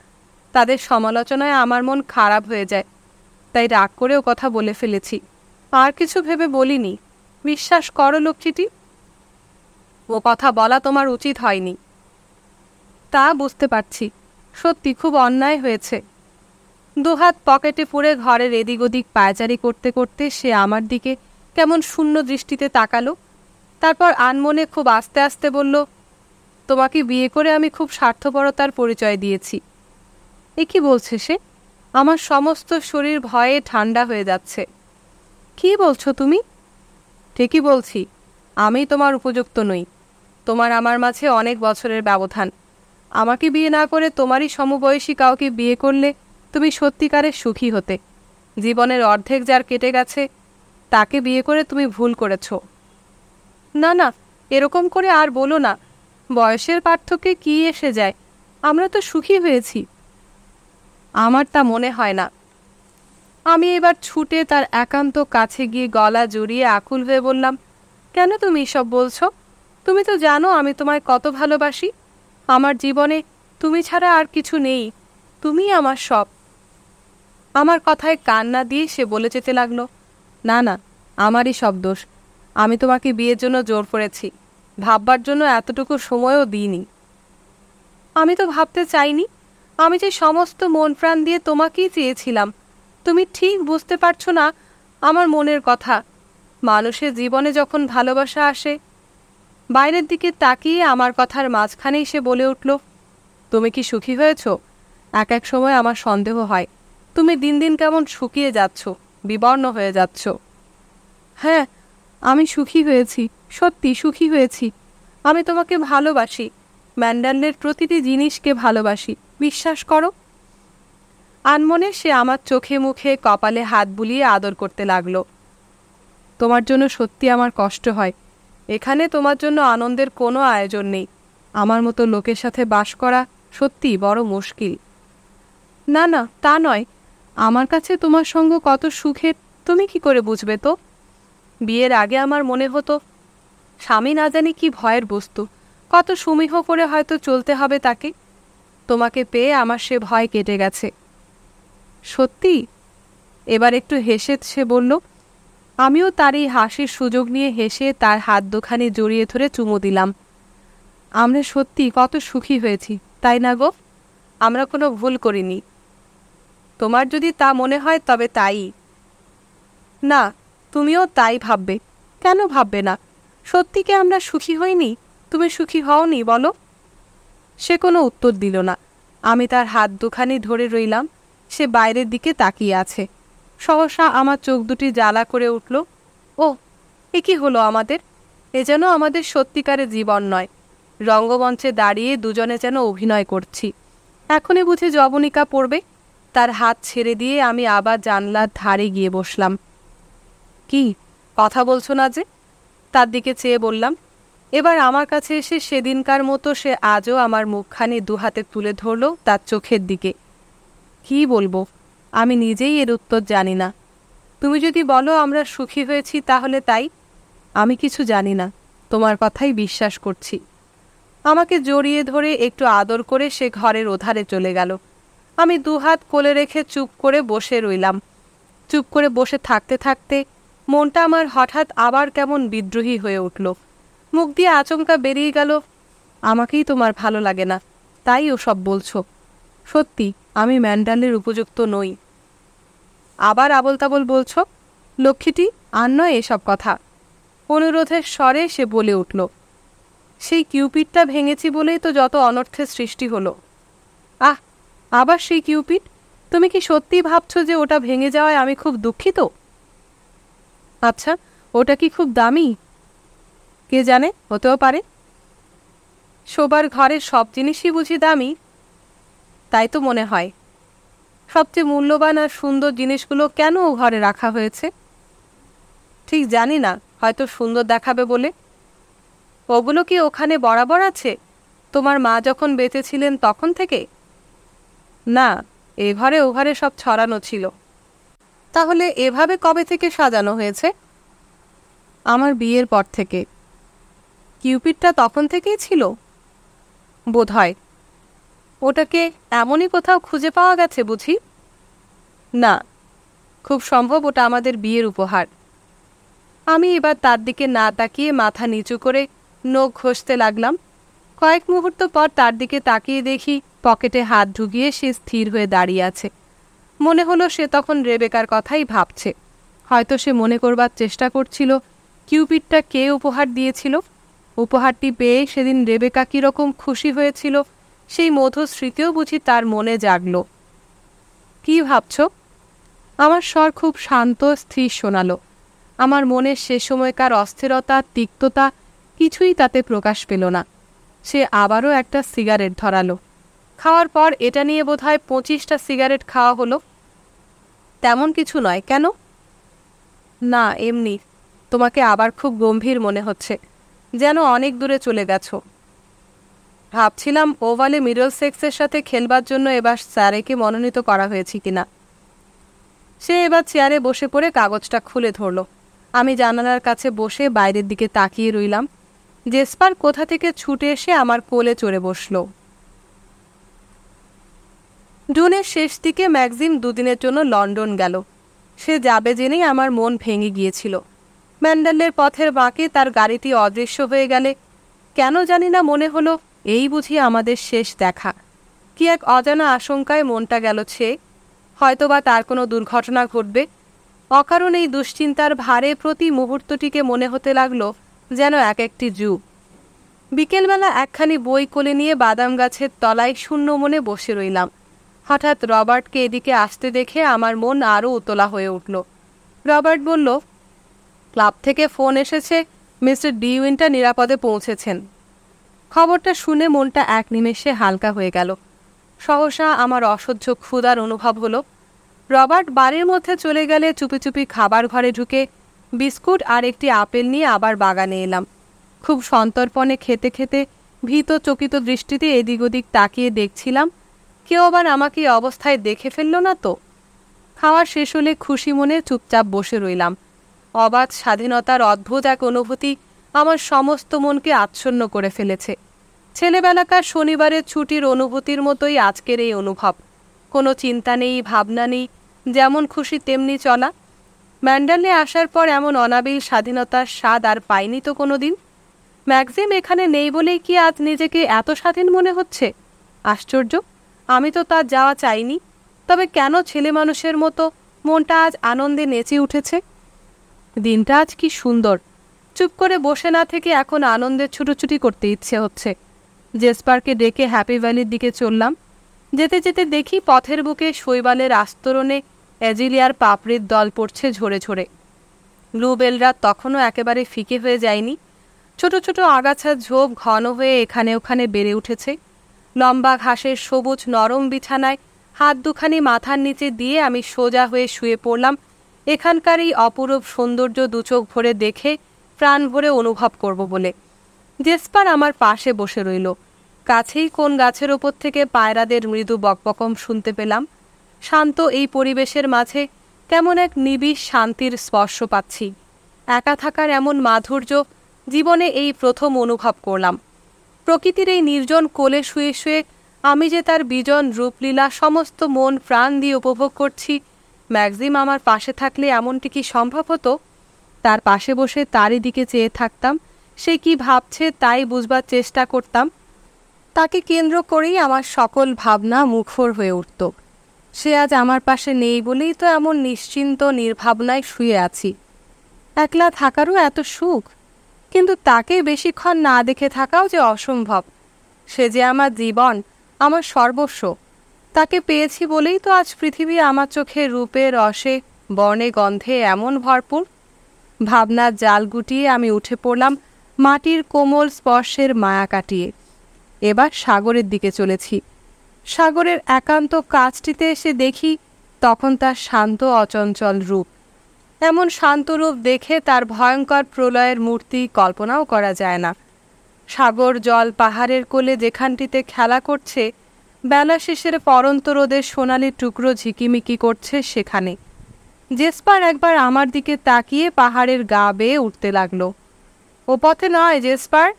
তাদের সমালোচনায় আমার মন খারাপ হয়ে যায়। তাই রাগ করেও কথা বলে ফেলেছি, আর কিছু ভেবে বলিনি। বিশ্বাস করো লক্ষ্মীটি, ও কথা বলা তোমার উচিত হয়নি। তা বুঝতে পারছি, সত্যি খুব অন্যায় হয়েছে। দুহাত পকেটে পুরে ঘরের এদিক ওদিক পায়চারি করতে করতে সে আমার দিকে কেমন শূন্য দৃষ্টিতে তাকালো। তারপর আনমনে খুব আস্তে আস্তে বলল, তোমাকে বিয়ে করে আমি খুব স্বার্থপরতার পরিচয় দিয়েছি। এ কি বলছে সে? আমার সমস্ত শরীর ভয়ে ঠান্ডা হয়ে যাচ্ছে। কি বলছো তুমি? ঠিকই বলছি, আমি তোমার উপযুক্ত নই। তোমার আমার মাঝে অনেক বছরের ব্যবধান। আমাকে বিয়ে না করে তোমারই সমবয়সী কাউকে বিয়ে করলে তুমি সত্যিকারের সুখী হতে। জীবনের অর্ধেক যার কেটে গেছে, তাকে বিয়ে করে তুমি ভুল করেছ। না না, এরকম করে আর বলো না। বয়সের পার্থক্যে কি এসে যায়? আমরা তো সুখী হয়েছি। আমার তা মনে হয় না। আমি এবার ছুটে তার একান্ত কাছে গিয়ে গলা জড়িয়ে আকুল হয়ে বললাম, কেন তুমি এসব বলছো? তুমি তো জানো আমি তোমায় কত ভালোবাসি। আমার জীবনে তুমি ছাড়া আর কিছু নেই, তুমিই আমার সব। আমার কথায় কান না দিয়ে সে বলে যেতে লাগলো, না না, আমারই সব দোষ। আমি তোমাকে বিয়ের জন্য জোর করেছি, ভাববার জন্য এতটুকু সময়ও দিইনি। আমি তো ভাবতে চাইনি। আমি যে সমস্ত মন প্রাণ দিয়ে তোমাকেই চেয়েছিলাম। তুমি ঠিক বুঝতে পারছো না আমার মনের কথা। মানুষের জীবনে যখন ভালোবাসা আসে। বাইরের দিকে তাকিয়ে আমার কথার মাঝখানেই সে বলে উঠল, তুমি কি সুখী হয়েছ? এক এক সময় আমার সন্দেহ হয়, তুমি দিন দিন কেমন শুকিয়ে যাচ্ছ, বিবর্ণ হয়ে যাচ্ছ। হ্যাঁ, আমি সুখী হয়েছি, সত্যি সুখী হয়েছি। আমি তোমাকে ভালোবাসি, ম্যান্ডেলের প্রতিটি জিনিসকে ভালোবাসি, বিশ্বাস করো। আনমনে সে আমার চোখে মুখে কপালে হাত বুলিয়ে আদর করতে লাগলো। তোমার জন্য সত্যি আমার কষ্ট হয়। এখানে তোমার জন্য আনন্দের কোনো আয়োজন নেই। আমার মতো লোকের সাথে বাস করা সত্যি বড় মুশকিল। না না, তা নয়। আমার কাছে তোমার সঙ্গ কত সুখের তুমি কি করে বুঝবে তো? বিয়ের আগে আমার মনে হতো স্বামী না জানি কি ভয়ের বস্তু, কত সমীহ করে হয়তো চলতে হবে তাকে। তোমাকে পেয়ে আমার সে ভয় কেটে গেছে। সত্যি? এবার একটু হেসে সে বলল। আমিও তার এই হাসির সুযোগ নিয়ে হেসে তার হাত দুখানি জড়িয়ে ধরে চুমু দিলাম। আমরা সত্যি কত সুখী হয়েছি, তাই না গো? আমরা কোনো ভুল করিনি। তোমার যদি তা মনে হয় তবে তাই। না, তুমিও তাই ভাববে। কেন ভাববে না? সত্যি কি আমরা সুখী হইনি? তুমি সুখী হওনি বলো? সে কোনো উত্তর দিল না। আমি তার হাত দুখানি ধরে রইলাম। সে বাইরের দিকে তাকিয়ে আছে। সহসা আমার চোখ দুটি জ্বালা করে উঠল। ও, এ কি হলো আমাদের? এ যেন আমাদের সত্যিকারের জীবন নয়। রঙ্গমঞ্চে দাঁড়িয়ে দুজনে যেন অভিনয় করছি। এখনই বুঝি যবনিকা পড়বে। তার হাত ছেড়ে দিয়ে আমি আবার জানলার ধারে গিয়ে বসলাম। কি কথা বলছো না যে? তার দিকে চেয়ে বললাম। এবার আমার কাছে এসে সেদিনকার মতো সে আজও আমার মুখখানি দুহাতে তুলে ধরল তার চোখের দিকে। কি বলবো, আমি নিজেই এর উত্তর জানি না। তুমি যদি বলো আমরা সুখী হয়েছি তাহলে তাই। আমি কিছু জানি না, তোমার কথাই বিশ্বাস করছি। আমাকে জড়িয়ে ধরে একটু আদর করে সে ঘরের ওধারে চলে গেল। আমি দুহাত কোলে রেখে চুপ করে বসে রইলাম। চুপ করে বসে থাকতে থাকতে মনটা আমার হঠাৎ আবার কেমন বিদ্রোহী হয়ে উঠল। মুখ দিয়ে আচমকা বেরিয়ে গেল, আমাকেই তোমার ভালো লাগে না। তাই ওসব বলছো। সত্যি আমি ম্যান্ডালের উপযুক্ত নই। আবার আবল তাবল বলছো। লক্ষ্মীটি আর নয় এসব কথা। অনুরোধের স্বরে সে বলে উঠল, সেই কিউপিডটা ভেঙেছি বলেই তো যত অনর্থের সৃষ্টি হলো। আহ, আবার সেই কিউপিড? তুমি কি সত্যি ভাবছো যে ওটা ভেঙে যাওয়ায় আমি খুব দুঃখিত? আচ্ছা, ওটা কি খুব দামি? কে জানে, হতেও পারে। শোবার ঘরের সব জিনিসই বুঝি দামি? তাই তো মনে হয়। সবচেয়ে মূল্যবান আর সুন্দর জিনিসগুলো কেন ও ঘরে রাখা হয়েছে? ঠিক জানি না, হয়তো সুন্দর দেখাবে বলে। ওগুলো কি ওখানে বরাবর আছে, তোমার মা যখন বেঁচে ছিলেন তখন থেকে? না, এ ঘরে ও ঘরে সব ছড়ানো ছিল। তাহলে এভাবে কবে থেকে সাজানো হয়েছে? আমার বিয়ের পর থেকে। কিউপিডটা তখন থেকেই ছিল? বোধহয়। ওটাকে এমনই কোথাও খুঁজে পাওয়া গেছে বুঝি? না, খুব সম্ভব ওটা আমাদের বিয়ের উপহার। আমি এবার তার দিকে না তাকিয়ে মাথা নিচু করে নখ ঘষতে লাগলাম। কয়েক মুহূর্ত পর তার দিকে তাকিয়ে দেখি পকেটে হাত ঢুকিয়ে সে স্থির হয়ে দাঁড়িয়ে আছে। মনে হলো সে তখন রেবেকার কথাই ভাবছে। হয়তো সে মনে করবার চেষ্টা করছিল কিউপিডটা কে উপহার দিয়েছিল। উপহারটি পেয়ে সেদিন রেবেকা কীরকম খুশি হয়েছিল সেই মধুর স্মৃতিও বুঝি তার মনে জাগল। কি ভাবছ? আমার স্বর খুব শান্ত স্থির শোনালো। আমার মনের সে সময়কার অস্থিরতা, তিক্ততা কিছুই তাতে প্রকাশ পেল না। সে আবারও একটা সিগারেট ধরালো। খাওয়ার পর এটা নিয়ে বোধহয় 25টা সিগারেট খাওয়া হলো। তেমন কিছু নয়, কেন? না, এমনি। তোমাকে আবার খুব গম্ভীর মনে হচ্ছে, যেন অনেক দূরে চলে গেছো। ভাবছিলাম ওভালে মিডল সেক্সের সাথে খেলবার জন্য এবার স্যারেকে মনোনীত করা হয়েছে কিনা। সে এবার চেয়ারে বসে পড়ে কাগজটা খুলে ধরল। আমি জানালার কাছে বসে বাইরের দিকে তাকিয়ে রইলাম। জেসপার কোথা থেকে ছুটে এসে আমার কোলে চড়ে বসল। জুনের শেষ দিকে ম্যাক্সিম দুদিনের জন্য লন্ডন গেল। সে যাবে জেনেই আমার মন ভেঙে গিয়েছিল। ম্যান্ডেলের পথের বাঁকে তার গাড়িটি অদৃশ্য হয়ে গেলে কেন জানি না মনে হলো এই বুঝি আমাদের শেষ দেখা। কি এক অজানা আশঙ্কায় মনটা গেল ছেয়ে। হয়তোবা তার কোনো দুর্ঘটনা ঘটবে। অকারণ এই দুশ্চিন্তার ভারে প্রতি মুহূর্তটিকে মনে হতে লাগলো যেন এক একটি যুগ। বিকেলবেলা একখানি বই কোলে নিয়ে বাদাম গাছের তলায় শূন্য মনে বসে রইলাম। হঠাৎ রবার্টকে এদিকে আসতে দেখে আমার মন আরও উতলা হয়ে উঠল। রবার্ট বলল, ক্লাব থেকে ফোন এসেছে, মিস্টার ডিউইনটা নিরাপদে পৌঁছেছেন। খবরটা শুনে মনটা এক নিমেষে হালকা হয়ে গেল। সহসা আমার অসহ্য ক্ষুধার অনুভব হলো। রবার্ট বাড়ির মধ্যে চলে গেলে চুপি চুপি খাবার ঘরে ঢুকে বিস্কুট আর একটি আপেল নিয়ে আবার বাগানে এলাম। খুব সন্তর্পণে খেতে খেতে ভীত চকিত দৃষ্টিতে এদিক ওদিক তাকিয়ে দেখছিলাম কেউ আবার আমাকে অবস্থায় দেখে ফেলল না তো। খাওয়া শেষ হলে খুশি মনে চুপচাপ বসে রইলাম। অবাধ স্বাধীনতার অদ্ভুত এক অনুভূতি আমার সমস্ত মনকে আচ্ছন্ন করে ফেলেছে। ছেলেবেলাকার শনিবারের ছুটির অনুভূতির মতোই আজকের এই অনুভব। কোনো চিন্তা নেই, ভাবনা নেই, যেমন খুশি তেমনি চলা। ম্যান্ডেলে আসার পর এমন অনাবিল স্বাধীনতার স্বাদ আর পাইনি তো কোনো দিন। ম্যাক্সিম এখানে নেই বলেই কি আজ নিজেকে এত স্বাধীন মনে হচ্ছে? আশ্চর্য, আমি তো তার যাওয়া চাইনি। তবে কেন ছেলে মানুষের মতো মনটা আজ আনন্দে নেচে উঠেছে। দিনটা আজ কি সুন্দর। চুপ করে বসে না থেকে এখন আনন্দের ছুটোছুটি করতে ইচ্ছে হচ্ছে। জেসপারকে ডেকে হ্যাপি ভ্যালির দিকে চললাম। যেতে যেতে দেখি পথের বুকে শৈবালের আস্তরণে অ্যাজিলিয়ার পাপড়ির দল পড়ছে ঝরে ঝরে। ব্লুবেলরা তখনও একেবারে ফিকে হয়ে যায়নি। ছোট ছোট আগাছার ঝোপ ঘন হয়ে এখানে ওখানে বেড়ে উঠেছে। লম্বা ঘাসের সবুজ নরম বিছানায় হাত দুখানি মাথার নিচে দিয়ে আমি সোজা হয়ে শুয়ে পড়লাম। এখানকার এই অপরূপ সৌন্দর্য দুচোখ ভরে দেখে প্রাণ ভরে অনুভব করব বলে। জেসপার আমার পাশে বসে রইল। কাছেই কোন গাছের ওপর থেকে পায়রাদের মৃদু বকবকম শুনতে পেলাম। শান্ত এই পরিবেশের মাঝে কেমন এক নিবিড় শান্তির স্পর্শ পাচ্ছি। একা থাকার এমন মাধুর্য জীবনে এই প্রথম অনুভব করলাম। প্রকৃতির এই নির্জন কোলে শুয়ে শুয়ে আমি যে তার বিজন রূপলীলা সমস্ত মন প্রাণ দিয়ে উপভোগ করছি, ম্যাক্সিম আমার পাশে থাকলে এমনটি কি সম্ভব হতো? তার পাশে বসে তারই দিকে চেয়ে থাকতাম। সে কি ভাবছে তাই বুঝবার চেষ্টা করতাম। তাকে কেন্দ্র করেই আমার সকল ভাবনা মুখর হয়ে উঠত। সে আজ আমার পাশে নেই বলেই তো এমন নিশ্চিন্ত নির্ভাবনায় শুয়ে আছি। একলা থাকারও এত সুখ, কিন্তু তাকে বেশিক্ষণ না দেখে থাকাও যে অসম্ভব। সে যে আমার জীবন, আমার সর্বস্ব। তাকে পেয়েছি বলেই তো আজ পৃথিবী আমার চোখে রূপে, রসে, বর্ণে, গন্ধে এমন ভরপুর। ভাবনার জাল গুটিয়ে আমি উঠে পড়লাম মাটির কোমল স্পর্শের মায়া কাটিয়ে। এবার সাগরের দিকে চলেছি। সাগরের একান্ত কাছটিতে এসে দেখি তখন তার শান্ত অচঞ্চল রূপ। এমন শান্ত রূপ দেখে তার ভয়ঙ্কর প্রলয়ের মূর্তি কল্পনাও করা যায় না। সাগর জল পাহাড়ের কোলে যেখানটিতে খেলা করছে, বেলা শেষের পরন্ত রোদের সোনালি টুকরো ঝিকিমিকি করছে সেখানে। জেসপার একবার আমার দিকে তাকিয়ে পাহাড়ের গা বেয়ে উঠতে লাগলো। ও পথে নয় জেসপার।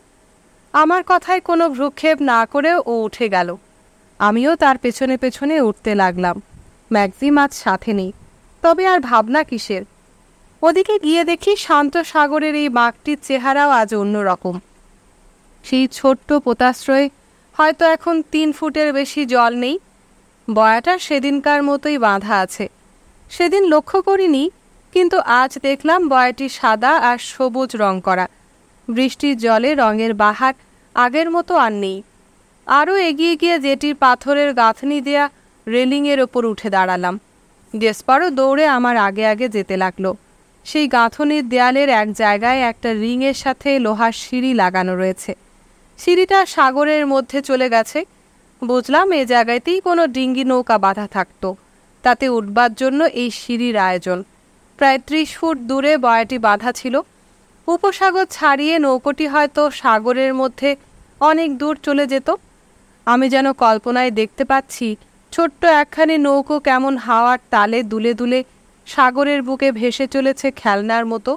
আমার কথায় কোনো ভ্রুক্ষেপ না করে ও উঠে গেল। আমিও তার পেছনে পেছনে উঠতে লাগলাম। ম্যাক্সিম আজ সাথে নেই, তবে আর ভাবনা কিসের। ওদিকে গিয়ে দেখি শান্ত সাগরের এই বাঘটির চেহারাও আজ অন্যরকম। সেই ছোট্ট পোতাশ্রয়ে হয়তো এখন 3 ফুটের বেশি জল নেই। বয়াটা সেদিনকার মতোই বাঁধা আছে। সেদিন লক্ষ্য করিনি, কিন্তু আজ দেখলাম বয়াটি সাদা আর সবুজ রং করা। বৃষ্টির জলে রঙের বাহার আগের মতো আর নেই। আরও এগিয়ে গিয়ে জেটির পাথরের গাঁথনি দেয়া রেলিংয়ের ওপর উঠে দাঁড়ালাম। জেসপারও দৌড়ে আমার আগে আগে যেতে লাগলো। সেই গাঁথনির দেয়ালের এক জায়গায় একটা রিংয়ের সাথে লোহার সিঁড়ি লাগানো রয়েছে। সিঁড়িটা সাগরের মধ্যে চলে গেছে। বুঝলাম এ জায়গাতেই কোনো ডিঙ্গি নৌকা বাঁধা থাকতো। তাতে উঠবার জন্য এই সিঁড়ির আয়োজন। প্রায় 30 ফুট দূরে বয়াটি বাঁধা ছিল। উপসাগর ছাড়িয়ে নৌকোটি হয়তো সাগরের মধ্যে অনেক দূর চলে যেত। আমি যেন কল্পনায় দেখতে পাচ্ছি ছোট্ট একখানি নৌকো কেমন হাওয়ার তালে দুলে দুলে সাগরের বুকে ভেসে চলেছে খেলনার মতো।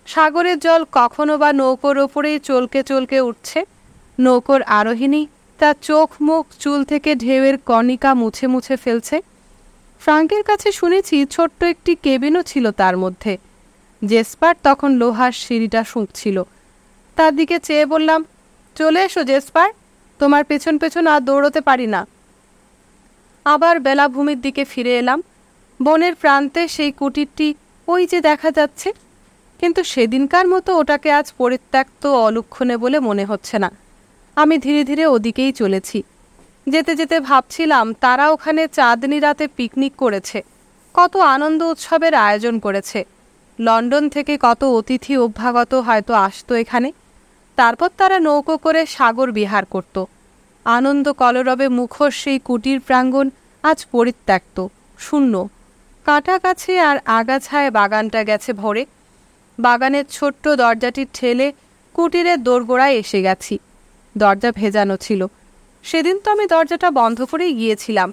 সাগরের জল কখনো বা নৌকোর ওপরেই চলকে চলকে উঠছে। নৌকোর আরোহিণী তার চোখ মুখ চুল থেকে ঢেউয়ের কণিকা মুছে মুছে ফেলছে। ফ্রাঙ্কের কাছে শুনেছি ছোট্ট একটি কেবিনও ছিল তার মধ্যে। জেসপার তখন লোহার সিঁড়িটা শুঁকছিল। তার দিকে চেয়ে বললাম, চলে এসো জেসপার, তোমার পেছন পেছন আর দৌড়তে পারি না। আবার বেলাভূমির দিকে ফিরে এলাম। বনের প্রান্তে সেই কুটিরটি ওই যে দেখা যাচ্ছে, কিন্তু সেদিনকার মতো ওটাকে আজ পরিত্যক্ত অলক্ষণে বলে মনে হচ্ছে না। আমি ধীরে ধীরে ওদিকেই চলেছি। যেতে যেতে ভাবছিলাম তারা ওখানে চাঁদনি রাতে পিকনিক করেছে, কত আনন্দ উৎসবের আয়োজন করেছে। লন্ডন থেকে কত অতিথি অভ্যাগত হয়তো আসতো এখানে। তারপর তারা নৌকো করে সাগর বিহার করত। আনন্দ কলরবে মুখর সেই কুটির প্রাঙ্গণ আজ পরিত্যক্ত, শূন্য। কাঁটা গাছে আর আগাছায় বাগানটা গেছে ভরে। বাগানের ছোট্ট দরজাটি ঠেলে কুটিরের দোরগোড়ায় এসে গেছি। দরজা ভেজানো ছিল। সেদিন তো আমি দরজাটা বন্ধ করেই গিয়েছিলাম।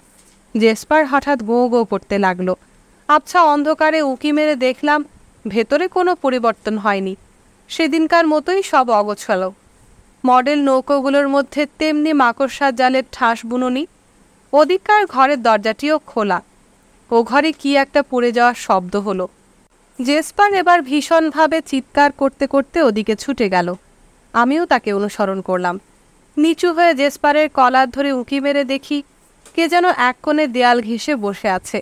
জেসপার হঠাৎ গো গো করতে লাগলো। আবছা অন্ধকারে উঁকি মেরে দেখলাম ভেতরে কোনো পরিবর্তন হয়নি। সেদিনকার মতোই সব অগোছালো। মডেল নৌকোগুলোর মধ্যে তেমনি মাকড়সার জালের ঠাস বুননি। ওদিককার ঘরের দরজাটিও খোলা। ও ঘরে কি একটা পড়ে যাওয়ার শব্দ হলো। জেসপার এবার ভীষণভাবে চিৎকার করতে করতে ওদিকে ছুটে গেল। আমিও তাকে অনুসরণ করলাম। নিচু হয়ে জেসপারের কলার ধরে উঁকি মেরে দেখি কে যেন এক কোণে দেয়াল ঘেঁষে বসে আছে।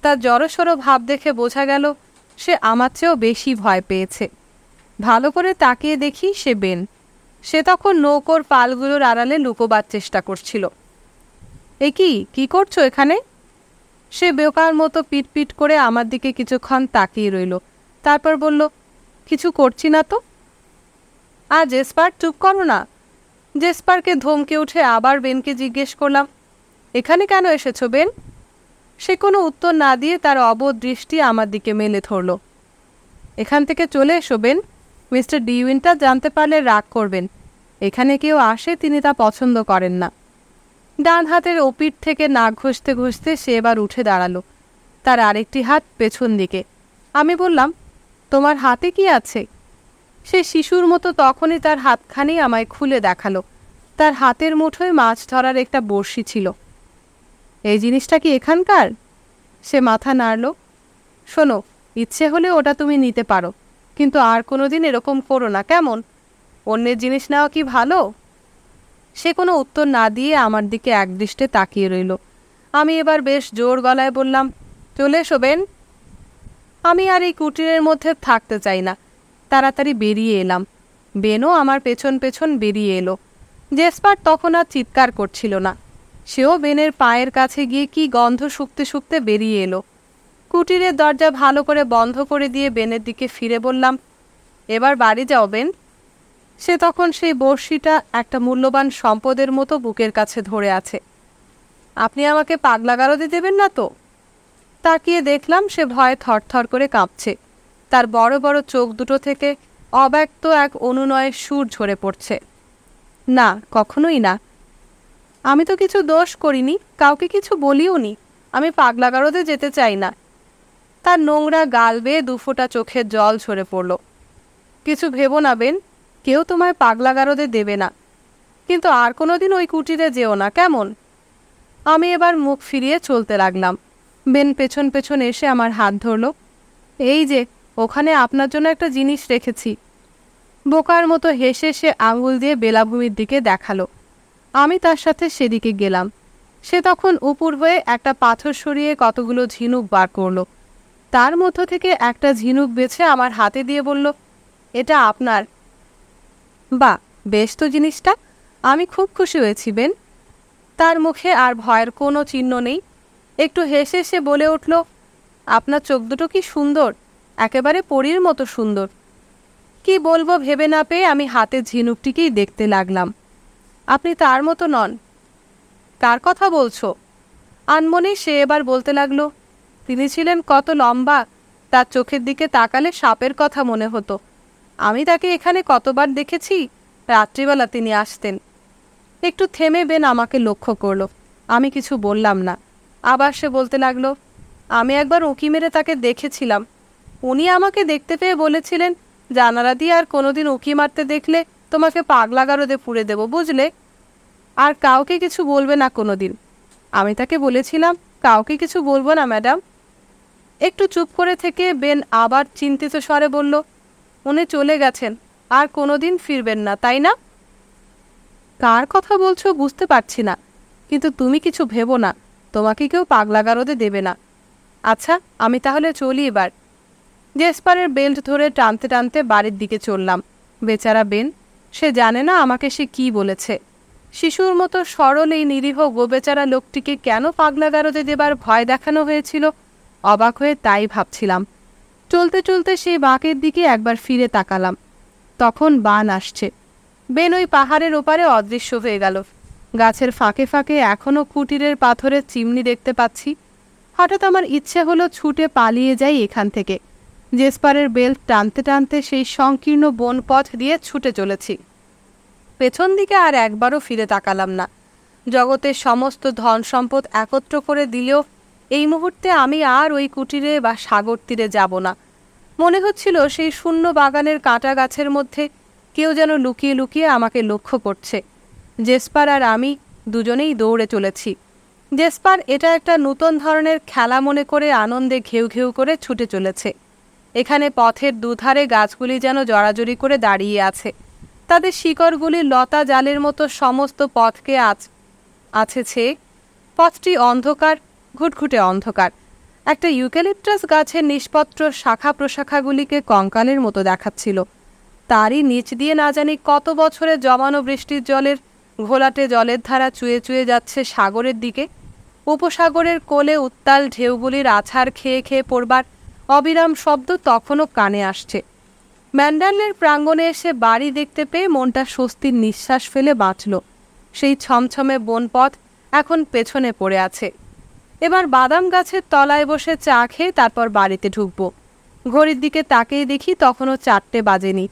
তার জড়সড় ভাব দেখে বোঝা গেল সে আমার চেয়েও বেশি ভয় পেয়েছে। ভালো করে তাকিয়ে দেখি সে বেন। সে তখন নৌকোর পালগুলোর আড়ালে লুকোবার চেষ্টা করছিল। এ কি করছো এখানে? সে বেকার মতো পিটপিট করে আমার দিকে কিছুক্ষণ তাকিয়ে রইল। তারপর বলল, কিছু করছি না তো। জেসপার চুপ করো না। জেসপারকে ধমকে উঠে আবার বেনকে জিজ্ঞেস করলাম, এখানে কেন এসেছো বেন? সে কোনো উত্তর না দিয়ে তার অবোধ দৃষ্টি আমার দিকে মেলে ধরল। এখান থেকে চলে এসো বেন। মিস্টার ডি উইন্টার জানতে পারলে রাগ করবেন। এখানে কেউ আসে তিনি তা পছন্দ করেন না। ডান হাতের ওপিঠ থেকে নাক ঘষতে ঘষতে সে এবার উঠে দাঁড়ালো। তার আরেকটি হাত পেছন দিকে। আমি বললাম, তোমার হাতে কি আছে? সে শিশুর মতো তখনই তার হাতখানি আমায় খুলে দেখালো। তার হাতের মুঠোয় মাছ ধরার একটা বড়শি ছিল। এই জিনিসটা কি এখানকার? সে মাথা নাড়ল। শোনো, ইচ্ছে হলে ওটা তুমি নিতে পারো, কিন্তু আর কোনোদিন এরকম করো না, কেমন? অন্যের জিনিস নেওয়া কি ভালো? সে কোনো উত্তর না দিয়ে আমার দিকে একদৃষ্টে তাকিয়ে রইল। আমি এবার বেশ জোর গলায় বললাম, চলে এসো বেন। আমি আর এই কুটিরের মধ্যে থাকতে চাই না। তাড়াতাড়ি বেরিয়ে এলাম। বেনও আমার পেছন পেছন বেরিয়ে এলো। জেসপার তখন আর চিৎকার করছিল না। সেও বেনের পায়ের কাছে গিয়ে কি গন্ধ শুকতে শুকতে বেরিয়ে এলো। কুটিরের দরজা ভালো করে বন্ধ করে দিয়ে বেনের দিকে ফিরে বললাম, এবার বাড়ি যাও বেন। সে তখন সেই বড়শিটা একটা মূল্যবান সম্পদের মতো বুকের কাছে ধরে আছে। আপনি আমাকে পাগলা গারদে দেবেন না তো? তাকিয়ে দেখলাম সে ভয়ে থরথর করে কাঁপছে। তার বড় বড় চোখ দুটো থেকে অব্যক্ত এক অনুনয়ের সুর ঝরে পড়ছে। না, কখনোই না। আমি তো কিছু দোষ করিনি, কাউকে কিছু বলিও নি। আমি পাগলা গারদে যেতে চাই না। তার নোংরা গাল বেয়ে দুফোঁটা চোখের জল ঝরে পড়ল। কিছু ভেবো না বেন, কেউ তোমায় পাগলা গারদে দেবে না। কিন্তু আর কোনোদিন ওই কুটিরে যেও না, কেমন? আমি এবার মুখ ফিরিয়ে চলতে লাগলাম। বেন পেছন পেছন এসে আমার হাত ধরল। এই যে, ওখানে আপনার জন্য একটা জিনিস রেখেছি। বোকার মতো হেসে সে আঙুল দিয়ে বেলাভূমির দিকে দেখালো। আমি তার সাথে সেদিকে গেলাম। সে তখন উপুর হয়ে একটা পাথর সরিয়ে কতগুলো ঝিনুক বার করলো। তার মধ্য থেকে একটা ঝিনুক বেছে আমার হাতে দিয়ে বলল, এটা আপনার। বা, বেশ তো জিনিসটা। আমি খুব খুশি হয়েছি বেন। তার মুখে আর ভয়ের কোনো চিহ্ন নেই। একটু হেসে সে বলে উঠল, আপনার চোখ দুটো কি সুন্দর, একেবারে পরীর মতো সুন্দর। কি বলবো ভেবে না পেয়ে আমি হাতের ঝিনুকটিকেই দেখতে লাগলাম। আপনি তার মতো নন। কার কথা বলছো? আনমনেই সে এবার বলতে লাগলো, তিনি ছিলেন কত লম্বা, তার চোখের দিকে তাকালে সাপের কথা মনে হতো। আমি তাকে এখানে কতবার দেখেছি। রাত্রিবেলা তিনি আসতেন। একটু থেমে বেন আমাকে লক্ষ্য করলো। আমি কিছু বললাম না। আবার সে বলতে লাগলো, আমি একবার উঁকি মেরে তাকে দেখেছিলাম। উনি আমাকে দেখতে পেয়ে বলেছিলেন, জানালা দিয়ে আর কোনোদিন উঁকি মারতে দেখলে তোমাকে পাগলা গারদে পুড়ে দেব, বুঝলে? আর কাউকে কিছু বলবে না কোনোদিন। আমি তাকে বলেছিলাম, কাউকে কিছু বলবো না ম্যাডাম। একটু চুপ করে থেকে বেন আবার চিন্তিত স্বরে বলল, উনি চলে গেছেন, আর কোনোদিন ফিরবেন না, তাই না? কার কথা বলছো বুঝতে পারছি না, কিন্তু তুমি কিছু ভেবো না, তোমাকে কেউ পাগলা গারদে দেবে না। আচ্ছা, আমি তাহলে চলি এবার। জেসপারের বেল্ট ধরে টানতে টানতে বাড়ির দিকে চললাম। বেচারা বেন, সে জানে না আমাকে সে কি বলেছে। শিশুর মতো সরল এই নিরীহ গোবেচারা লোকটিকে কেন পাগলা গারদে দেবার ভয় দেখানো হয়েছিল, অবাক হয়ে তাই ভাবছিলাম। চলতে চলতে সেই বাঁকের দিকে একবার ফিরে তাকালাম। তখন বান আসছে। বেন ওই পাহাড়ের ওপারে অদৃশ্য হয়ে গেল। গাছের ফাঁকে ফাঁকে এখনও কুটিরের পাথরের চিমনি দেখতে পাচ্ছি। হঠাৎ আমার ইচ্ছে হলো ছুটে পালিয়ে যাই এখান থেকে। জেসপারের বেল্ট টানতে টানতে সেই সংকীর্ণ বনপথ দিয়ে ছুটে চলেছি। পেছন দিকে আর একবারও ফিরে তাকালাম না। জগতের সমস্ত ধন সম্পদ একত্র করে দিলেও এই মুহূর্তে আমি আর ওই কুটিরে বা সাগর তীরে যাব না। মনে হচ্ছিল সেই শূন্য বাগানের কাঁটা গাছের মধ্যে কেউ যেন লুকিয়ে লুকিয়ে আমাকে লক্ষ্য করছে। জেসপার আর আমি দুজনেই দৌড়ে চলেছি। জেসপার এটা একটা নূতন ধরনের খেলা মনে করে আনন্দে ঘেউ ঘেউ করে ছুটে চলেছে। এখানে পথের দুধারে গাছগুলি যেন জড়াজড়ি করে দাঁড়িয়ে আছে। তাদের শিকড়গুলি লতা জালের মতো সমস্ত পথকে আছেছে। পথটি অন্ধকার, ঘুটঘুটে অন্ধকার। একটা ইউক্যালিপটাস গাছের নিষ্পত্র শাখা প্রশাখাগুলিকে কঙ্কালের মতো দেখাচ্ছিল। তারই নিচ দিয়ে না জানি কত বছরে জমানো বৃষ্টির জলের ঘোলাটে জলের ধারা চুয়ে চুয়ে যাচ্ছে সাগরের দিকে। উপসাগরের কোলে উত্তাল ঢেউগুলির আছাড় খেয়ে খেয়ে পড়বার অবিরাম শব্দ তখনও কানে আসছে। ম্যান্ডালের প্রাঙ্গণে এসে বাড়ি দেখতে পেয়ে মনটা স্বস্তির নিঃশ্বাস ফেলে বাঁচল। সেই ছমছমে বনপথ এখন পেছনে পড়ে আছে। এবার বাদাম গাছের তলায় বসে চা খেয়ে তারপর বাড়িতে ঢুকবো। ঘড়ির দিকে তাকিয়ে দেখি তখনও 4টে বাজেনি।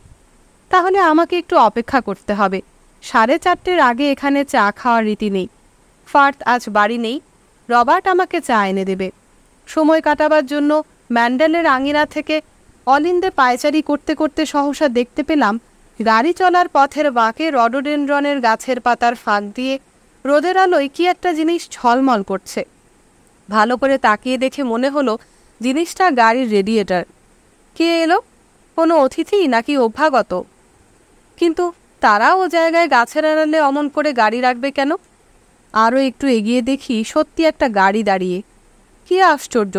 তাহলে আমাকে একটু অপেক্ষা করতে হবে। 4:30 আগে এখানে চা খাওয়ার রীতি নেই। ফার্থ আজ বাড়ি নেই। রবার্ট আমাকে চা এনে দেবে। সময় কাটাবার জন্য ম্যান্ডেলের আঙিনা থেকে অলিন্দে পায়চারি করতে করতে সহসা দেখতে পেলাম গাড়ি চলার পথের বাঁকে রডোডেনড্রনের গাছের পাতার ফাঁক দিয়ে রোদের আলোয় কি একটা জিনিস ঝলমল করছে। ভালো করে তাকিয়ে দেখে মনে হলো জিনিসটা গাড়ির রেডিয়েটর। কে এলো? কোনো অতিথি নাকি অভ্যাগত? কিন্তু তারা ও জায়গায় গাছের আড়ালে অমন করে গাড়ি রাখবে কেন? আরও একটু এগিয়ে দেখি সত্যি একটা গাড়ি দাঁড়িয়ে। কী আশ্চর্য!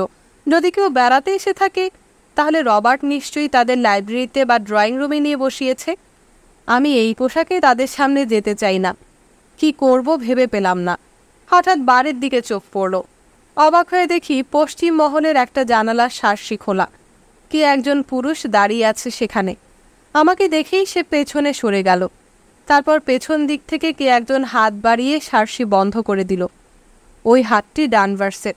যদি কেউ বেড়াতে এসে থাকে তাহলে রবার্ট নিশ্চয়ই তাদের লাইব্রেরিতে বা ড্রয়িং রুমে নিয়ে বসিয়েছে। আমি এই পোশাকে তাদের সামনে যেতে চাই না। কি করব ভেবে পেলাম না। হঠাৎ বাড়ির দিকে চোখ পড়ল। অবাক হয়ে দেখি পশ্চিম মহলের একটা জানালার শার্সি খোলা। কি একজন পুরুষ দাঁড়িয়ে আছে সেখানে। আমাকে দেখেই সে পেছনে সরে গেল। তারপর পেছন দিক থেকে কে একজন হাত বাড়িয়ে শার্সি বন্ধ করে দিল। ওই হাতটি ডানভার্সের।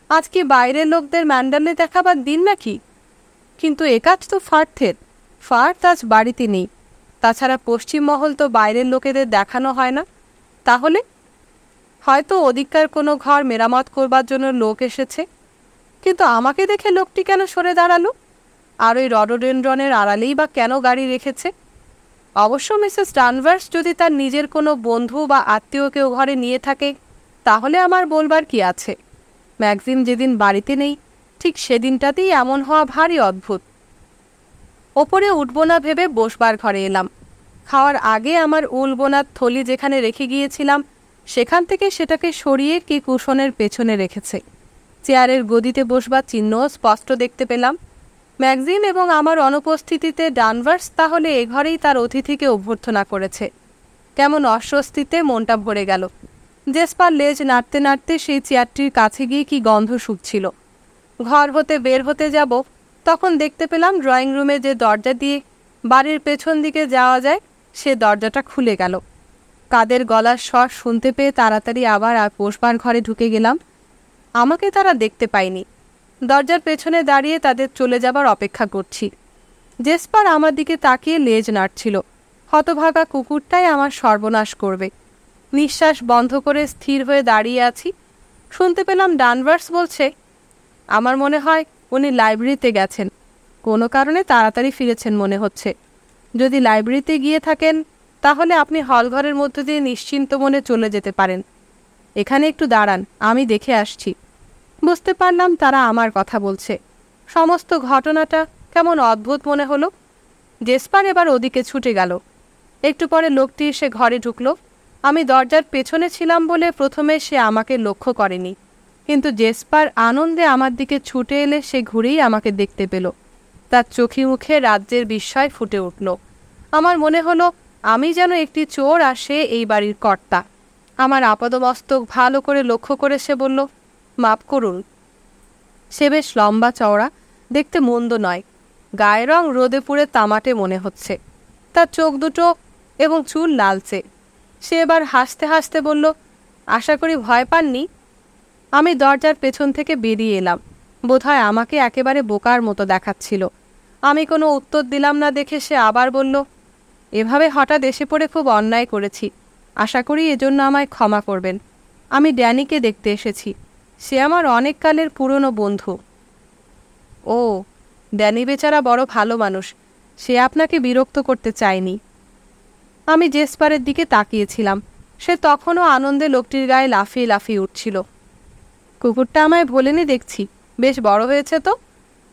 আজ কি বাইরের লোকদের ম্যান্ডালে দেখাবার দিন নাকি? কিন্তু এ কাজ তো ফার্থের। ফার্থ আজ বাড়িতে নেই। তাছাড়া পশ্চিম মহল তো বাইরের লোকেদের দেখানো হয় না। তাহলে হয়তো ওদিককার কোনো ঘর মেরামত করবার জন্য লোক এসেছে। কিন্তু আমাকে দেখে লোকটি কেন সরে দাঁড়ালো? আর ওই রডোডেনড্রনের আড়ালেই বা কেন গাড়ি রেখেছে? অবশ্য মিসেস ডানভার্স যদি তার নিজের কোনো বন্ধু বা আত্মীয় কেউ ঘরে নিয়ে থাকে তাহলে আমার বলবার কি আছে। ম্যাক্সিম যেদিন বাড়িতে নেই ঠিক সেদিনটাতেই এমন হওয়া ভারী অদ্ভুত। ওপরে উঠব না ভেবে বসবার ঘরে এলাম। খাওয়ার আগে আমার উল বোনার থলি যেখানে রেখে গিয়েছিলাম সেখান থেকে সেটাকে সরিয়ে কি কুশনের পেছনে রেখেছে। চেয়ারের গদিতে বসবার চিহ্নও স্পষ্ট দেখতে পেলাম। ম্যাক্সিম এবং আমার অনুপস্থিতিতে ডানভার্স তাহলে এ ঘরেই তার অতিথিকে অভ্যর্থনা করেছে। কেমন অস্বস্তিতে মনটা ভরে গেল। জেসপার লেজ নাড়তে নাড়তে সেই চেয়ারটির কাছে গিয়ে কি গন্ধ শুকছিল। ঘর হতে বের হতে যাব তখন দেখতে পেলাম ড্রয়িং রুমে যে দরজা দিয়ে বাড়ির পেছন দিকে যাওয়া যায় সে দরজাটা খুলে গেল। কাদের গলার স্বর শুনতে পেয়ে তাড়াতাড়ি আবার বসবার ঘরে ঢুকে গেলাম। আমাকে তারা দেখতে পায়নি। দরজার পেছনে দাঁড়িয়ে তাদের চলে যাবার অপেক্ষা করছি। জেসপার আমার দিকে তাকিয়ে লেজ নাড়ছিল। হতভাগা কুকুরটাই আমার সর্বনাশ করবে। নিঃশ্বাস বন্ধ করে স্থির হয়ে দাঁড়িয়ে আছি। শুনতে পেলাম ডানভার্স বলছে, আমার মনে হয় উনি লাইব্রেরিতে গেছেন। কোনো কারণে তাড়াতাড়ি ফিরেছেন মনে হচ্ছে। যদি লাইব্রেরিতে গিয়ে থাকেন তাহলে আপনি হলঘরের মধ্য দিয়ে নিশ্চিন্ত মনে চলে যেতে পারেন। এখানে একটু দাঁড়ান, আমি দেখে আসছি। বুঝতে পারলাম তারা আমার কথা বলছে। সমস্ত ঘটনাটা কেমন অদ্ভুত মনে হলো। জেসপার এবার ওদিকে ছুটে গেল। একটু পরে লোকটি এসে ঘরে ঢুকলো। আমি দরজার পেছনে ছিলাম বলে প্রথমে সে আমাকে লক্ষ্য করেনি, কিন্তু জেসপার আনন্দে আমার দিকে ছুটে এলে সে ঘুরেই আমাকে দেখতে পেল। তার চোখে মুখে রাজ্যের বিস্ময় ফুটে উঠল। আমার মনে হলো আমি যেন একটি চোর আর সে এই বাড়ির কর্তা। আমার আপাদমস্তক ভালো করে লক্ষ্য করে সে বলল, মাপ করুন। সে বেশ লম্বা চওড়া, দেখতে মন্দ নয়। গায়ের রং রোদে পুড়ে তামাটে মনে হচ্ছে। তার চোখ দুটো এবং চুল লালচে। সে এবার হাসতে হাসতে বলল, আশা করি ভয় পাননি। আমি দরজার পেছন থেকে বেরিয়ে এলাম। বোধহয় আমাকে একেবারে বোকার মতো দেখাচ্ছিল। আমি কোনো উত্তর দিলাম না দেখে সে আবার বলল, এভাবে হঠাৎ এসে পড়ে খুব অন্যায় করেছি। আশা করি এজন্য আমায় ক্ষমা করবেন। আমি ড্যানিকে দেখতে এসেছি। সে আমার অনেক কালের পুরনো বন্ধু। ও, ড্যানি বেচারা বড় ভালো মানুষ। সে আপনাকে বিরক্ত করতে চায়নি। আমি জেসপারের দিকে তাকিয়েছিলাম। সে তখনও আনন্দে লোকটির গায়ে লাফিয়ে লাফিয়ে উঠছিল। কুকুরটা আমায় ভোলেনি দেখছি। বেশ বড় হয়েছে তো।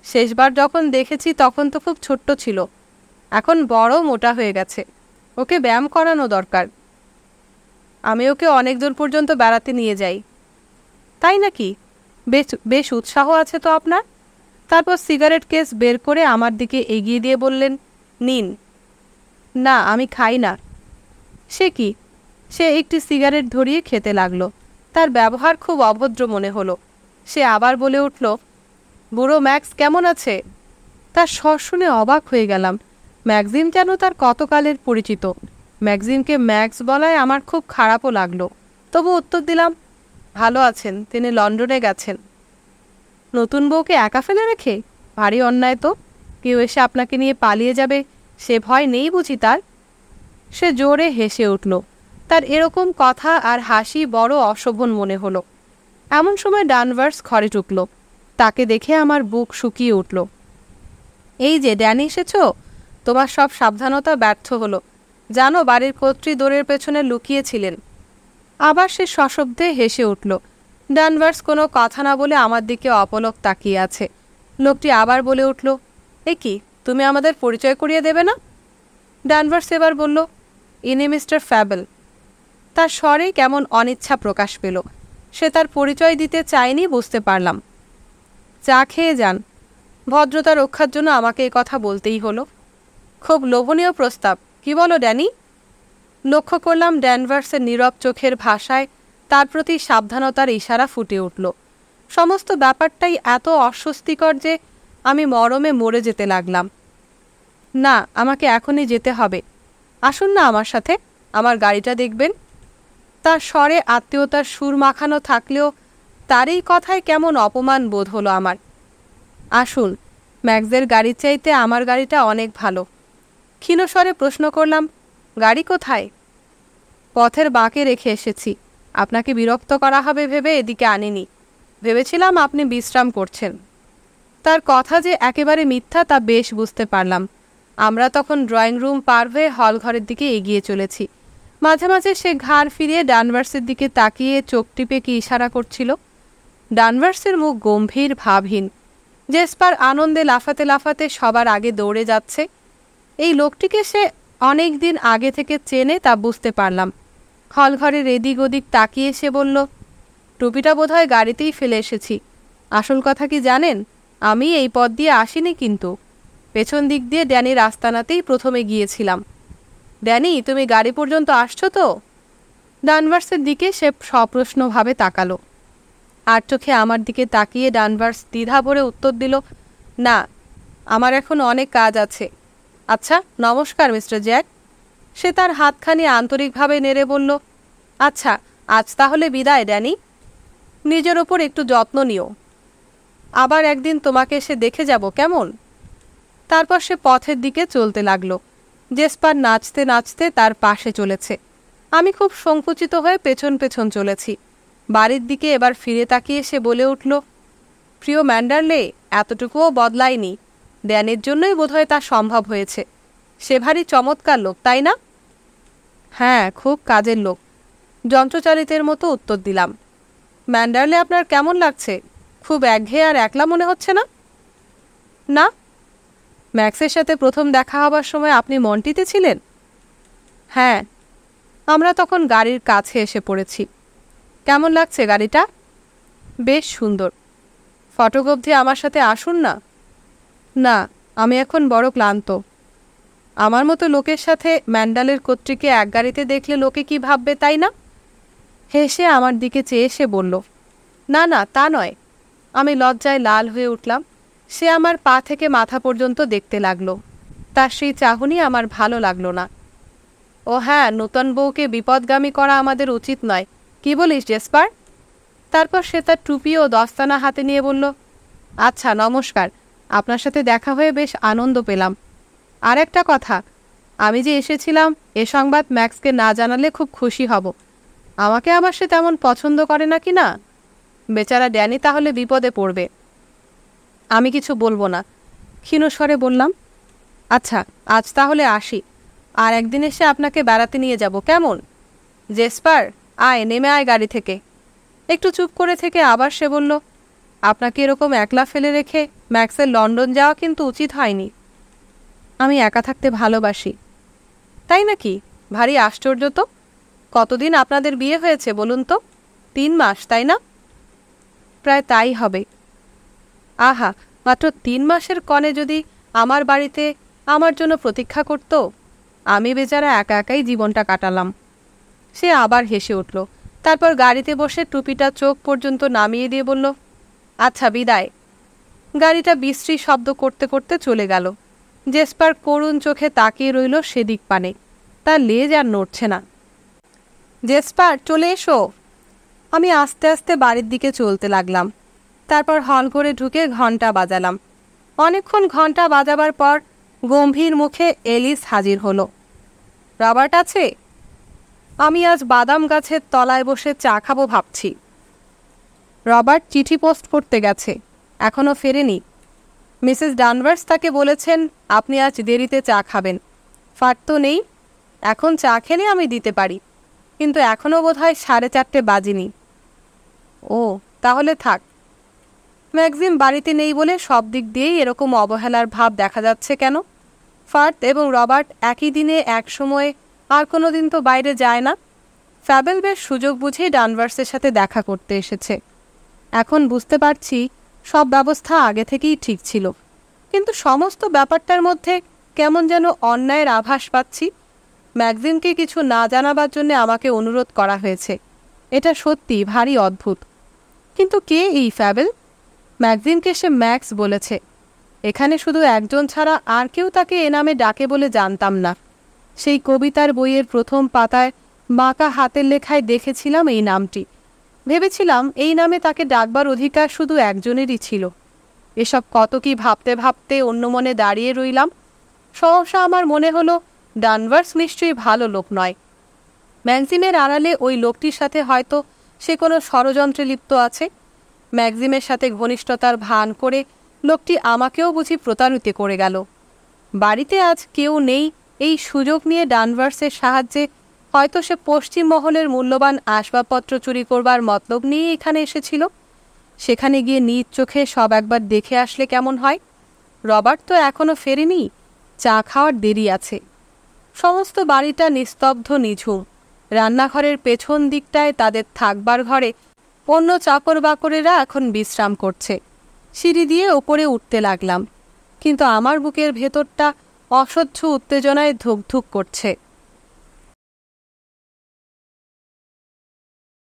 শেষবার যখন দেখেছি তখন তো খুব ছোট্ট ছিল। এখন বড় মোটা হয়ে গেছে। ওকে ব্যায়াম করানো দরকার। আমি ওকে অনেক দূর পর্যন্ত বেড়াতে নিয়ে যাই। তাই নাকি? বেশ বেশ উৎসাহ আছে তো আপনার। তারপর সিগারেট কেস বের করে আমার দিকে এগিয়ে দিয়ে বললেন, নিন। না, আমি খাই না। সে কি? সে একটি সিগারেট ধরিয়ে খেতে লাগলো। তার ব্যবহার খুব অভদ্র মনে হলো। সে আবার বলে উঠল, বুড়ো ম্যাক্স কেমন আছে? তার স্বর শুনে অবাক হয়ে গেলাম। ম্যাক্সিম যেন তার কতকালের পরিচিত। ম্যাক্সিমকে ম্যাক্স বলায় আমার খুব খারাপও লাগলো। তবু উত্তর দিলাম, ভালো আছেন। তিনি লন্ডনে গেছেন। নতুন বউকে একা ফেলে রেখে? ভারী অন্যায় তো। কেউ এসে আপনাকে নিয়ে পালিয়ে যাবে সে ভয় নেই বুঝি তার? সে জোরে হেসে উঠল। তার এরকম কথা আর হাসি বড় অশোভন মনে হলো। এমন সময় ডানভার্স ঘরে ঢুকল। তাকে দেখে আমার বুক শুকিয়ে উঠল। এই যে ড্যানি এসেছ। তোমার সব সাবধানতা ব্যর্থ হলো। জানো বাড়ির কর্ত্রী দোরের পেছনে লুকিয়েছিলেন। আবার সে সশব্দে হেসে উঠল। ডানভার্স কোনো কথা না বলে আমার দিকে অপলক তাকিয়ে আছে। লোকটি আবার বলে উঠল, এ কি, তুমি আমাদের পরিচয় করিয়ে দেবে না? ডানভার্স এবার বলল, ইনি মিস্টার ফ্যাবেল। তার স্বরে কেমন অনিচ্ছা প্রকাশ পেল। সে তার পরিচয় দিতে চায়নি বুঝতে পারলাম। চা খেয়ে যান। ভদ্রতা রক্ষার জন্য আমাকে এ কথা বলতেই হলো। খুব লোভনীয় প্রস্তাব, কি বলো ড্যানি? লক্ষ্য করলাম ড্যানভার্সের নীরব চোখের ভাষায় তার প্রতি সাবধানতার ইশারা ফুটে উঠল। সমস্ত ব্যাপারটাই এত অস্বস্তিকর যে আমি মরমে মরে যেতে লাগলাম। না, আমাকে এখনই যেতে হবে। আসুন না আমার সাথে, আমার গাড়িটা দেখবেন। তার স্বরে আত্মীয়তার সুর মাখানো থাকলেও তার এই কথায় কেমন অপমান বোধ হলো আমার। আসুন, ম্যাক্সের গাড়ির চাইতে আমার গাড়িটা অনেক ভালো। ক্ষীণস্বরে প্রশ্ন করলাম, গাড়ি কোথায়? পথের বাঁকে রেখে এসেছি। আপনাকে বিরক্ত করা হবে ভেবে এদিকে আনিনি। ভেবেছিলাম আপনি বিশ্রাম করছেন। তার কথা যে একেবারে মিথ্যা তা বেশ বুঝতে পারলাম। আমরা তখন ড্রয়িং রুম পার হয়ে হল ঘরের দিকে এগিয়ে চলেছি। মাঝে মাঝে সে ঘাড় ফিরিয়ে ডানভার্সের দিকে তাকিয়ে চোখ টিপে কি ইশারা করছিল। ডানভার্সের মুখ গম্ভীর ভাবহীন। জেসপার আনন্দে লাফাতে লাফাতে সবার আগে দৌড়ে যাচ্ছে। এই লোকটিকে সে অনেক দিন আগে থেকে চেনে তা বুঝতে পারলাম। হলঘরের এদিক ওদিক তাকিয়ে সে বলল, টুপিটা বোধহয় গাড়িতেই ফেলে এসেছি। আসল কথা কি জানেন, আমি এই পথ দিয়ে আসিনি, কিন্তু পেছন দিক দিয়ে ড্যানির আস্তানাতেই প্রথমে গিয়েছিলাম। ড্যানি, তুমি গাড়ি পর্যন্ত আসছো তো? ডানভার্সের দিকে সে সপ্রশ্নভাবে তাকালো। আর চোখে আমার দিকে তাকিয়ে ডানভার্স দ্বিধা ভরে উত্তর দিল, না, আমার এখন অনেক কাজ আছে। আচ্ছা, নমস্কার মিস্টার জ্যাক। সে তার হাতখানি আন্তরিকভাবে নেড়ে বলল, আচ্ছা, আজ তাহলে বিদায় ড্যানি। নিজের ওপর একটু যত্ন নিও। আবার একদিন তোমাকে এসে দেখে যাব, কেমন? তারপর সে পথের দিকে চলতে লাগলো। জেসপার নাচতে নাচতে তার পাশে চলেছে। আমি খুব সংকুচিত হয়ে পেছন পেছন চলেছি। বাড়ির দিকে এবার ফিরে তাকিয়ে সে বলে উঠল, প্রিয় ম্যান্ডারলে, এতটুকুও বদলায়নি। ড্যানের জন্যই বোধহয় তা সম্ভব হয়েছে। সে ভারী চমৎকার লোক, তাই না? হ্যাঁ, খুব কাজের লোক। যন্ত্রচালিতের মতো উত্তর দিলাম। ম্যান্ডারলে, আপনার কেমন লাগছে? খুব একঘেয়ে আর একলা মনে হচ্ছে না? না। ম্যাক্সের সাথে প্রথম দেখা হবার সময় আপনি মন্টিতে ছিলেন? হ্যাঁ। আমরা তখন গাড়ির কাছে এসে পড়েছি। কেমন লাগছে গাড়িটা? বেশ সুন্দর। ফটক অবধি আমার সাথে আসুন না। না, আমি এখন বড় ক্লান্ত। আমার মতো লোকের সাথে ম্যান্ডালের কর্তৃকে এক গাড়িতে দেখলে লোকে কি ভাববে, তাই না? হেসে আমার দিকে চেয়ে সে বলল, না না, তা নয়। আমি লজ্জায় লাল হয়ে উঠলাম। সে আমার পা থেকে মাথা পর্যন্ত দেখতে লাগলো। তার সেই চাহনি আমার ভালো লাগলো না। ও হ্যাঁ, নূতন বউকে বিপদগামী করা আমাদের উচিত নয়, কি বলিস জেসপার? তারপর সে তার টুপি ও দস্তানা হাতে নিয়ে বলল, আচ্ছা, নমস্কার। আপনার সাথে দেখা হয়ে বেশ আনন্দ পেলাম। আর একটা কথা, আমি যে এসেছিলাম এ সংবাদ ম্যাক্সকে না জানালে খুব খুশি হব। আমাকে আবার সে তেমন পছন্দ করে না কি না। বেচারা ড্যানি তাহলে বিপদে পড়বে। আমি কিছু বলবো না, ক্ষীণস্বরে বললাম। আচ্ছা, আজ তাহলে আসি। আর একদিন এসে আপনাকে বেড়াতে নিয়ে যাব, কেমন? জেসপার, আয়, নেমে আয় গাড়ি থেকে। একটু চুপ করে থেকে আবার সে বলল, আপনাকে এরকম একলা ফেলে রেখে ম্যাক্সের লন্ডন যাওয়া কিন্তু উচিত হয়নি। আমি একা থাকতে ভালোবাসি। তাই নাকি? ভারী আশ্চর্য তো। কতদিন আপনাদের বিয়ে হয়েছে বলুন তো? 3 মাস, তাই না? প্রায় তাই হবে। আহা, মাত্র 3 মাসের কনে যদি আমার বাড়িতে আমার জন্য প্রতীক্ষা করত। আমি বেচারা একা একাই জীবনটা কাটালাম। সে আবার হেসে উঠল। তারপর গাড়িতে বসে টুপিটা চোখ পর্যন্ত নামিয়ে দিয়ে বলল, আচ্ছা, বিদায়। গাড়িটা বিশ্রী শব্দ করতে করতে চলে গেল। জেসপার করুণ চোখে তাকিয়ে রইল সেদিক পানে। তার লেজ আর নড়ছে না। জেসপার, চলে এসো। আমি আস্তে আস্তে বাড়ির দিকে চলতে লাগলাম। তারপর হল ঘরে ঢুকে ঘন্টা বাজালাম। অনেকক্ষণ ঘন্টা বাজাবার পর গম্ভীর মুখে এলিস হাজির হলো। রবার্ট আছে? আমি আজ বাদাম গাছের তলায় বসে চা খাবো ভাবছি। রবার্ট চিঠি পোস্ট করতে গেছে, এখনও ফেরেনি। মিসেস ডানভার্স তাকে বলেছেন আপনি আজ দেরিতে চা খাবেন। ফাট তো নেই। এখন চা খেলে আমি দিতে পারি, কিন্তু এখনও বোধহয় 4:30 বাজেনি। ও, তাহলে থাক। ম্যাক্সিম বাড়িতে নেই বলে সব দিক দিয়েই এরকম অবহেলার ভাব দেখা যাচ্ছে কেন? ফার্থ এবং রবার্ট একই দিনে এক সময়ে আর কোনো দিন তো বাইরে যায় না। ফ্যাবেল বেশ সুযোগ বুঝেই ডানভার্সের সাথে দেখা করতে এসেছে। এখন বুঝতে পারছি সব ব্যবস্থা আগে থেকেই ঠিক ছিল, কিন্তু সমস্ত ব্যাপারটার মধ্যে কেমন যেন অন্যায়ের আভাস পাচ্ছি। ম্যাগজিনকে কিছু না জানাবার জন্য আমাকে অনুরোধ করা হয়েছে, এটা সত্যি ভারী অদ্ভুত। কিন্তু কে এই ফ্যাবেল? ম্যাগজিনকে সে ম্যাক্স বলেছে। এখানে শুধু একজন ছাড়া আর কেউ তাকে এ নামে ডাকে বলে জানতাম না। সেই কবিতার বইয়ের প্রথম পাতায় বাঁকা হাতের লেখায় দেখেছিলাম এই নামটি। ভেবেছিলাম এই নামে তাকে ডাকবার অধিকার শুধু একজনেরই ছিল। এসব কত কি ভাবতে ভাবতে অন্য মনে দাঁড়িয়ে রইলাম। সহসা আমার মনে হলো ডানভার্স নিশ্চয়ই ভালো লোক নয়। ম্যাগজিমের আড়ালে ওই লোকটির সাথে হয়তো সে কোনো ষড়যন্ত্রে লিপ্ত আছে। ম্যাগজিমের সাথে ঘনিষ্ঠতার ভান করে লোকটি আমাকেও বুঝি প্রতারিত করে গেল। বাড়িতে আজ কেউ নেই এই সুযোগ নিয়ে ডানভার্সের সাহায্যে হয়তো সে পশ্চিম মহলের মূল্যবান আসবাবপত্র চুরি করবার মতলব নিয়ে এখানে এসেছিল। সেখানে গিয়ে নিজ চোখে সব একবার দেখে আসলে কেমন হয়? রবার্ট তো এখনও ফেরেনি, চা খাওয়ার দেরি আছে। সমস্ত বাড়িটা নিস্তব্ধ নিঝুম। রান্নাঘরের পেছন দিকটায় তাদের থাকবার ঘরে অন্য চাকর বাকরেরা এখন বিশ্রাম করছে। সিঁড়ি দিয়ে ওপরে উঠতে লাগলাম, কিন্তু আমার বুকের ভেতরটা অসহ্য উত্তেজনায় ধুকধুক করছে।